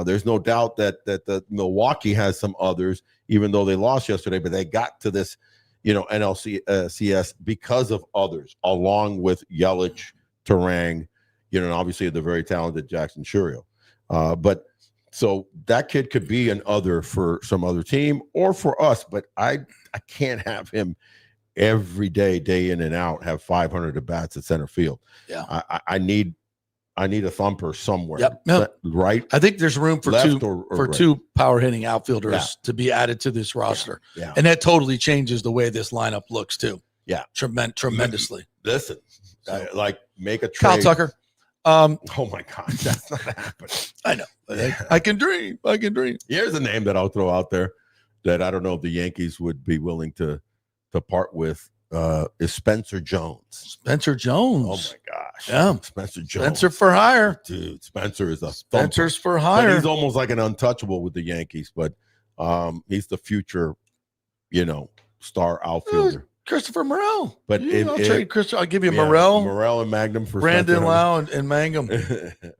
There's no doubt that the Milwaukee has some others, even though they lost yesterday, but they got to this, NLCS because of others, along with Yelich, Turang, and obviously the very talented Jackson Churio. But so that kid could be an other for some other team or for us, but I can't have him every day in and out, have 500 at bats at center field. Yeah, I need a thumper somewhere. Yep. Right. I think there's room for left two power hitting outfilders to be added to this roster. Yeah. And that totally changes the way this lineup looks too. Yeah, tremendously. Listen, make a trade. Kyle Tucker. Oh my God, that's not happening. I know. I can dream. Here's a name that I'll throw out there that I don't know if the Yankees would be willing to part with. Is Spencer Jones. Spencer Jones. Oh my gosh. Yeah. Spencer Jones. Spencer for hire. Dude, Spencer is a Spencer's thumper. for hire. But he's almost like an untouchable with the Yankees, but he's the future, star outfielder. Christopher Morel. But I'll trade Christopher. I'll give you Morel and Magnum for Brandon Lau and Mangum.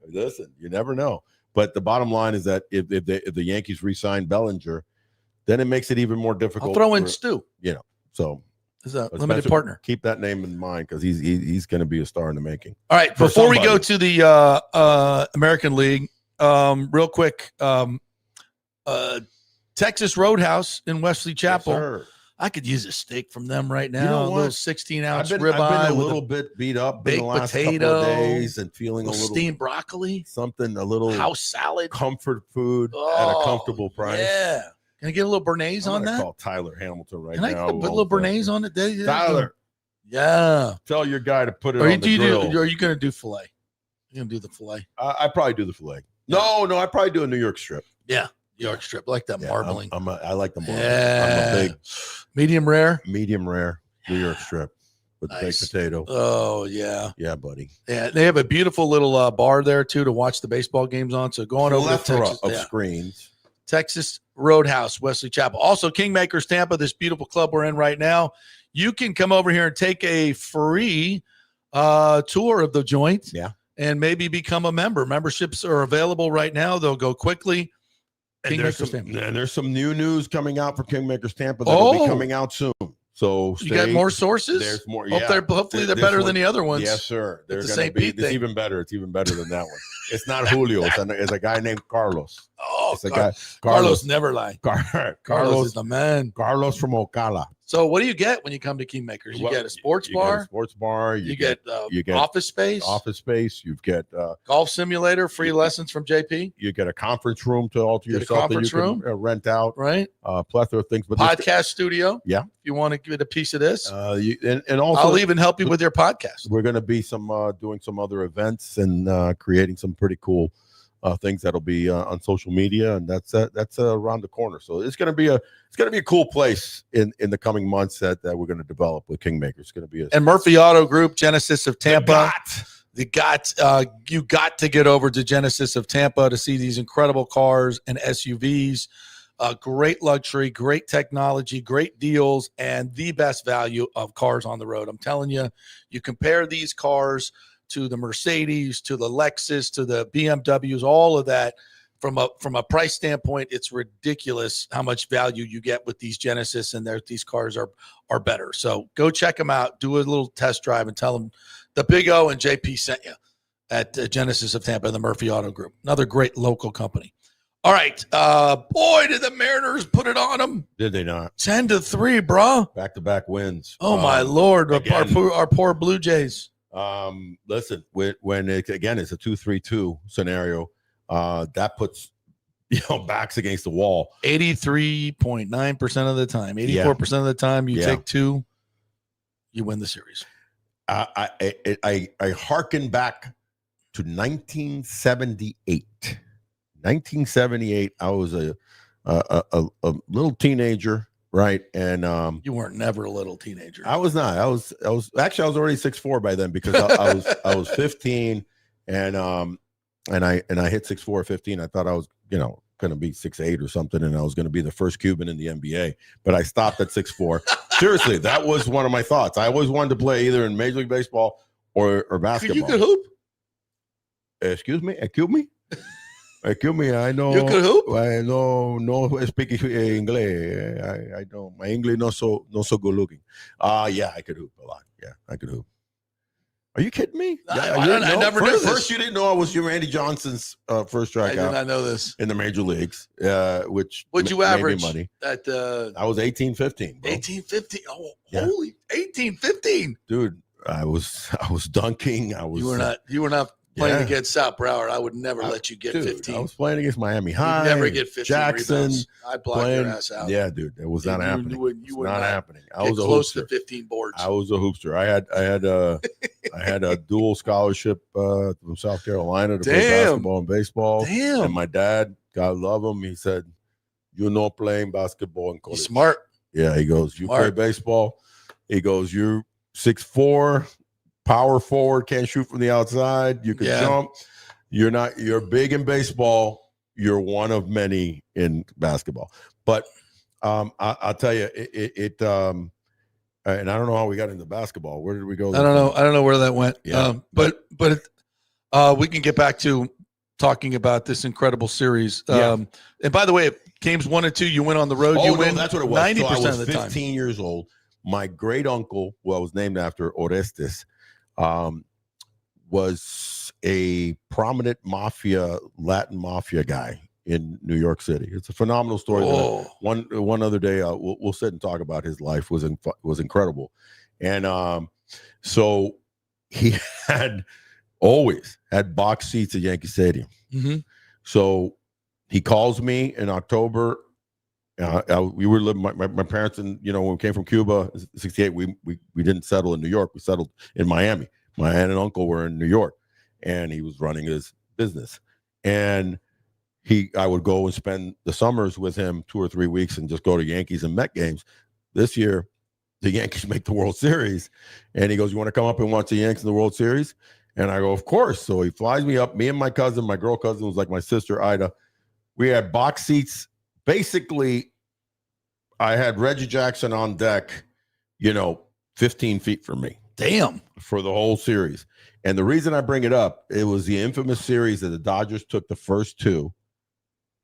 Listen, you never know. But the bottom line is that if the Yankees re-sign Bellinger, then it makes it even more difficult. I'll throw in Stu. So is a limited partner. Keep that name in mind because he's going to be a star in the making. All right, before we go to the American League, real quick, Texas Roadhouse in Wesley Chapel. Yes, I could use a steak from them right now. You know a little 16-ounce ribeye. I've been a little bit beat up in the last couple of days and feeling a little steamed broccoli, something, a little house salad, comfort food at a comfortable price. Yeah. Can I get a little béarnaise on that? Call Tyler Hamilton right now. Can I put a little béarnaise on it? Tyler. Yeah. Tell your guy to put it on the grill. Are you going to do filet? You're going to do the filet? I probably do the filet. No, I probably do a New York strip. Yeah. New York strip. I like that marbling. I like the marbling. Yeah. I'm a big medium rare New York strip with baked potato. Oh, yeah. Yeah, buddy. Yeah. They have a beautiful little bar there, too, to watch the baseball games on. So going over to Texas. Of screens. Texas Roadhouse, Wesley Chapel. Also, Kingmakers Tampa, this beautiful club we're in right now. You can come over here and take a free tour of the joint. Yeah. And maybe become a member. Memberships are available right now. They'll go quickly. And there's some new news coming out for Kingmakers Tampa that will be coming out soon. So you got more sources? There's more. Hopefully they're better than the other ones. Yes, sir. They're going to be. It's even better. It's even better than that one. It's not Julio. It's a guy named Carlos. Oh, it's a guy. Carlos never lie. Carlos is the man. Carlos from Ocala. So what do you get when you come to Kingmakers? You get a sports bar. Get a sports bar. You get office space. Office space. You get golf simulator. Free lessons from JP. You get a conference room to all to yourself that you can rent out. Right. Plethora of things. But podcast studio. Yeah. If you want to get a piece of this. And also I'll even help you with your podcast. We're going to be doing some other events and creating some pretty cool things that'll be on social media, and that's around the corner. So it's going to be a cool place in the coming months that we're going to develop with Kingmakers. It's going to be and Murphy Auto Group, Genesis of Tampa. You got to get over to Genesis of Tampa to see these incredible cars and SUVs. Great luxury, great technology, great deals, and the best value of cars on the road. I'm telling you, you compare these cars to the Mercedes, to the Lexus, to the BMWs, all of that. From a price standpoint, it's ridiculous how much value you get with these Genesis, and these cars are better. So go check them out, do a little test drive, and tell them the Big O and JP sent you at Genesis of Tampa, the Murphy Auto Group. Another great local company. All right. Boy, did the Mariners put it on them. Did they not? 10-3, bro. Back-to-back wins. Oh, my Lord. Our poor Blue Jays. Listen, when it's a 2-3-2 scenario, that puts backs against the wall. 83.9% of the time, 84% of the time, you take two, you win the series. I hearken back to 1978. 1978, I was a little teenager. Right. And you weren't never a little teenager. I was not. I was already 6'4" by then because I was 15 and I hit 6'4" at 15. I thought I was, going to be 6'8" or something, and I was going to be the first Cuban in the NBA, but I stopped at 6'4". Seriously, that was one of my thoughts. I always wanted to play either in Major League Baseball or basketball. You could hoop? Excuse me? Excuse me? Excuse me, I know. You could hoop? I no speak English. I don't. My English not so good looking. Yeah, I could hoop a lot. Yeah, I could hoop. Are you kidding me? I never knew this. First, you didn't know I was Randy Johnson's first strikeout. I did not know this in the major leagues. Which would you average money? At I was 18-15. 18-15. Oh, yeah. Holy 18-15, dude! I was dunking. You were not playing against South Broward. I would never let you get 15. I was playing against Miami High. You'd never get 15 Jackson. Rebounds. I'd block your ass out. Yeah, dude, it was not happening. You were not happening. I was close to 15 boards. I was a hoopster. I had a dual scholarship from South Carolina to play basketball and baseball. Damn. And my dad, God love him, he said, "You're not playing basketball in college." He's smart. Yeah, he goes, "You play baseball." He goes, "You're 6'4". Power forward, can't shoot from the outside. You can jump. You're big in baseball. You're one of many in basketball. But I'll tell you, and I don't know how we got into basketball. Where did we go? I don't know where that went. Yeah. But we can get back to talking about this incredible series. Yeah. And by the way, games 1 and 2, you went on the road. You win. That's what it was. 90% so I was of the 15 years old. My great uncle, who I was named after, Orestes, was a prominent Latin mafia guy in New York City. It's a phenomenal story. One other day, we'll sit and talk about his life. Was incredible, and so he had always had box seats at Yankee Stadium. Mm-hmm. So he calls me in October. We were living, my parents, and when we came from Cuba, '68, we didn't settle in New York. We settled in Miami. My aunt and uncle were in New York, and he was running his business. And I would go and spend the summers with him 2 or 3 weeks and just go to Yankees and Met games. This year, the Yankees make the World Series, and he goes, "You want to come up and watch the Yankees in the World Series?" And I go, "Of course." So he flies me up. Me and my cousin, my girl cousin was like my sister Ida. We had box seats. Basically, I had Reggie Jackson on deck, 15 feet from me. Damn. For the whole series. And the reason I bring it up, it was the infamous series that the Dodgers took the first 2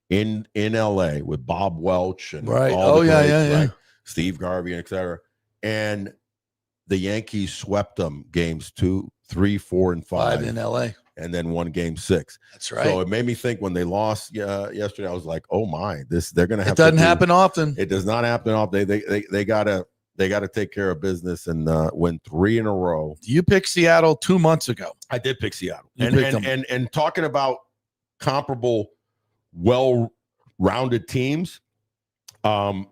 in LA with Bob Welch and all the greats, right? Steve Garvey, et cetera. And the Yankees swept them games 2, 3, 4, and 5 in LA. And then won game 6. That's right. So it made me think when they lost yesterday, I was like, oh my, they're going to have. It doesn't happen often. It does not happen often. They gotta take care of business and win 3 in a row. You picked Seattle 2 months ago. I did pick Seattle, and talking about comparable, well-rounded teams. I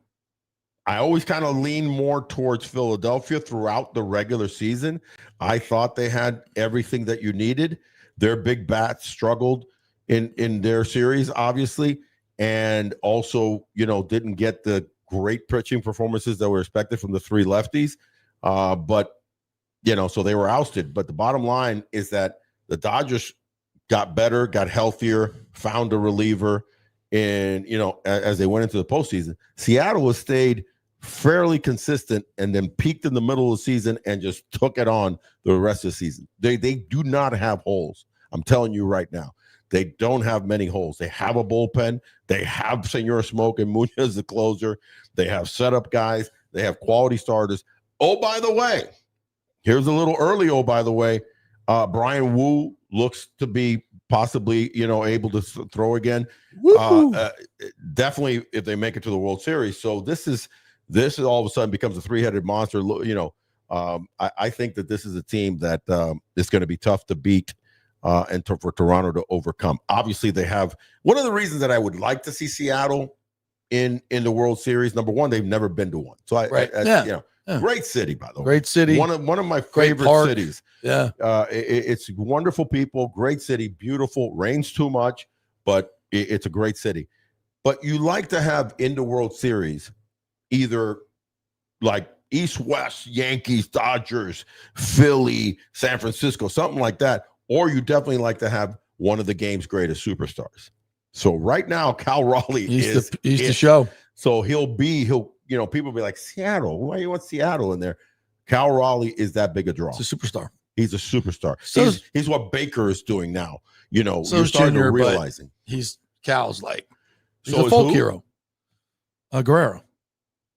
always kind of lean more towards Philadelphia throughout the regular season. I thought they had everything that you needed. Their big bats struggled in their series, obviously, and also, didn't get the great pitching performances that were expected from the 3 lefties. But, so they were ousted. But the bottom line is that the Dodgers got better, got healthier, found a reliever, and, as they went into the postseason. Seattle has stayed fairly consistent and then peaked in the middle of the season and just took it on the rest of the season. They do not have holes. I'm telling you right now. They don't have many holes. They have a bullpen. They have Senor Smoke and Munoz, the closer. They have setup guys. They have quality starters. Oh, by the way, here's a little early. Oh, by the way, Brian Wu looks to be possibly, able to throw again. Definitely if they make it to the World Series. So this is all of a sudden becomes a 3-headed monster. I think that this is a team that is going to be tough to beat. And for Toronto to overcome. Obviously, they have one of the reasons that I would like to see Seattle in the World Series. Number one, they've never been to one. So great city, by the way. Great city. One of my favorite cities. Yeah. It's wonderful people, great city, beautiful, rains too much, but it's a great city. But you like to have in the World Series either like East-West, Yankees, Dodgers, Philly, San Francisco, something like that. Or you definitely like to have one of the game's greatest superstars. So right now, Cal Raleigh he's the show. So he'll people will be like, Seattle, why do you want Seattle in there? Cal Raleigh is that big a draw. He's a superstar. He's a superstar. So he's what Baker is doing now. You're starting Junior, to realizing. Cal's like, he's a folk hero. Guerrero.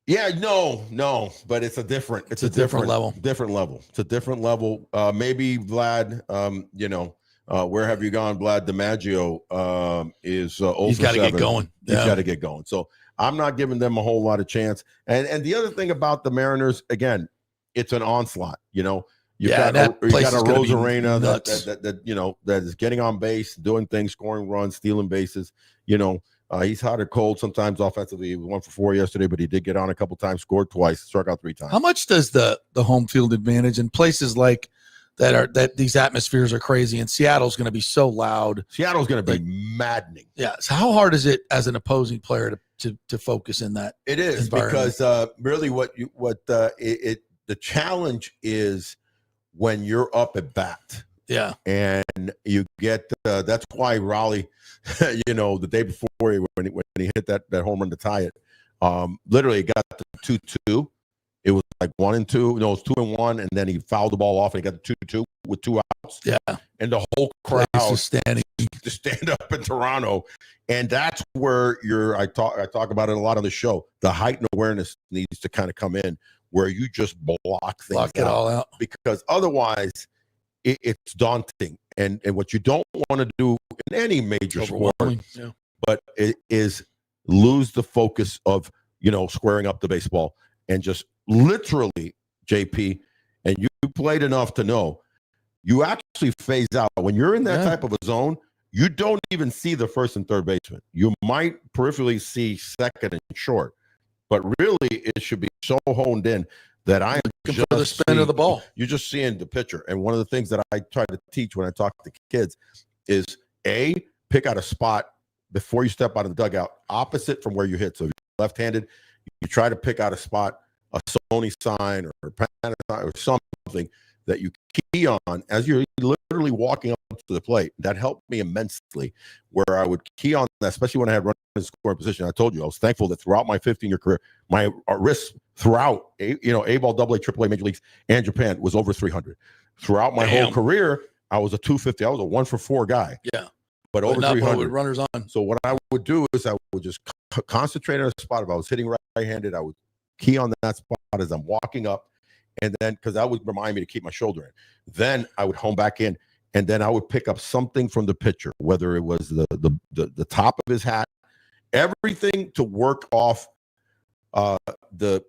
Yeah, no, but it's a different level. Different level. It's a different level. Maybe Vlad, where have you gone? Vlad DiMaggio is he's got to get going. He's got to get going. So I'm not giving them a whole lot of chance. And the other thing about the Mariners, again, it's an onslaught. You've got a Rosarena that is getting on base, doing things, scoring runs, stealing bases. He's hot or cold sometimes offensively. He was 1 for 4 yesterday, but he did get on a couple times, scored twice, struck out 3 times. How much does the home field advantage in places like that these atmospheres are crazy, and Seattle's going to be so loud? Seattle's going to be maddening. Yeah. So how hard is it as an opposing player to focus in that? It is because really the challenge is when you're up at bat. Yeah. And you get that's why Raleigh, the day before when he hit that home run to tie it, literally got the 2-2. It was like 1-2. No, it was 2-1, and then he fouled the ball off and he got the 2-2. with 2 outs. Yeah. And the whole crowd standing to stand up in Toronto. And that's where I talk about it a lot on the show. The heightened awareness needs to kind of come in where you just block things it all out. Because otherwise it's daunting. And what you don't want to do in any major sport, but it is lose the focus of, squaring up the baseball and just literally, JP, and you played enough to know, you actually phase out. When you're in that type of a zone, you don't even see the first and third baseman. You might peripherally see second and short, but really it should be so honed in that I am just for the spin of the ball. You're just seeing the pitcher. And one of the things that I try to teach when I talk to kids is pick out a spot before you step out of the dugout, opposite from where you hit. So if you're left-handed, you try to pick out a spot, a Sony sign or a Panasonic or something that you key on as you're literally walking up to the plate. That helped me immensely, where I would key on that, especially when I had run in scoring position. I told you, I was thankful that throughout my 15-year career, my wrist throughout, A-ball, AA, AAA, Major Leagues, and Japan was over 300. Throughout my whole career, I was a 250. I was a 1-for-4 guy. Yeah. But over 300. With runners on. So what I would do is I would just concentrate on a spot. If I was hitting right-handed, I would key on that spot as I'm walking up. And then, because that would remind me to keep my shoulder in. Then I would hone back in, and then I would pick up something from the pitcher, whether it was the top of his hat, everything to work off the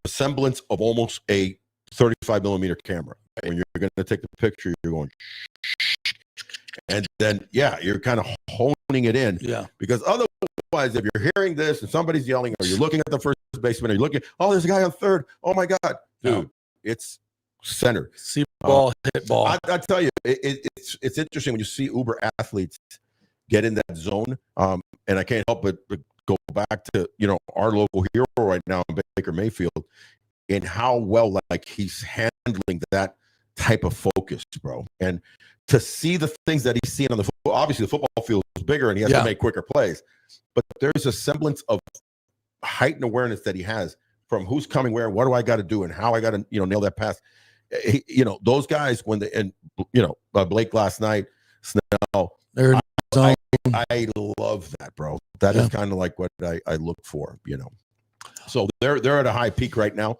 semblance of almost a 35 millimeter camera. When you're going to take the picture, you're going, and then you're kind of honing it in. Yeah. Because otherwise, if you're hearing this and somebody's yelling, or you're looking at the first baseman, or you're looking, there's a guy on third. Oh my God, dude, it's center. See ball, hit ball. I tell you, it's interesting when you see uber athletes get in that zone. And I can't help but go back to our local hero right now, Baker Mayfield, and how well he's handling that type of focus, bro. And to see the things that he's seeing on the football, obviously the football field is bigger and he has to make quicker plays, but there's a semblance of heightened awareness that he has from who's coming where, what do I got to do, and how I got to nail that pass. Those guys when Blake last night, Snell, I love that, bro. That is kind of like what I look for, So they're at a high peak right now,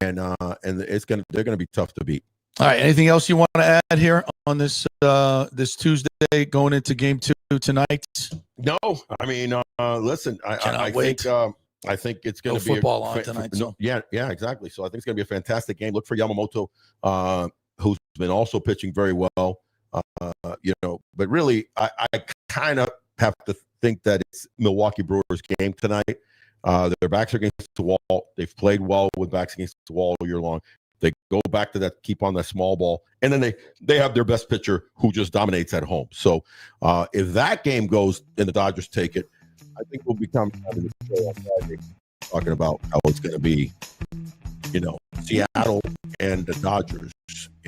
and they're gonna be tough to beat. All right. Anything else you want to add here on this this Tuesday going into Game 2 tonight? No, I mean, listen, I think it's going to be football on tonight. So. Yeah, exactly. So I think it's going to be a fantastic game. Look for Yamamoto, who's been also pitching very well. But really, I kind of have to think that it's Milwaukee Brewers' game tonight. Their backs are against the wall. They've played well with backs against the wall all year long. They go back to that, keep on that small ball, and then they have their best pitcher who just dominates at home. So if that game goes and the Dodgers take it, I think we'll become having a show on Friday talking about how it's going to be, Seattle and the Dodgers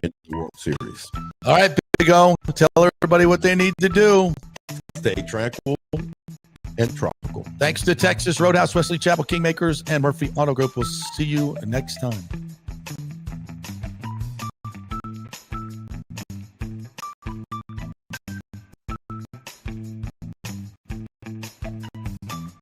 in the World Series. All right, Big O, tell everybody what they need to do. Stay tranquil and tropical. Thanks to Texas Roadhouse, Wesley Chapel, Kingmakers, and Murphy Auto Group. We'll see you next time.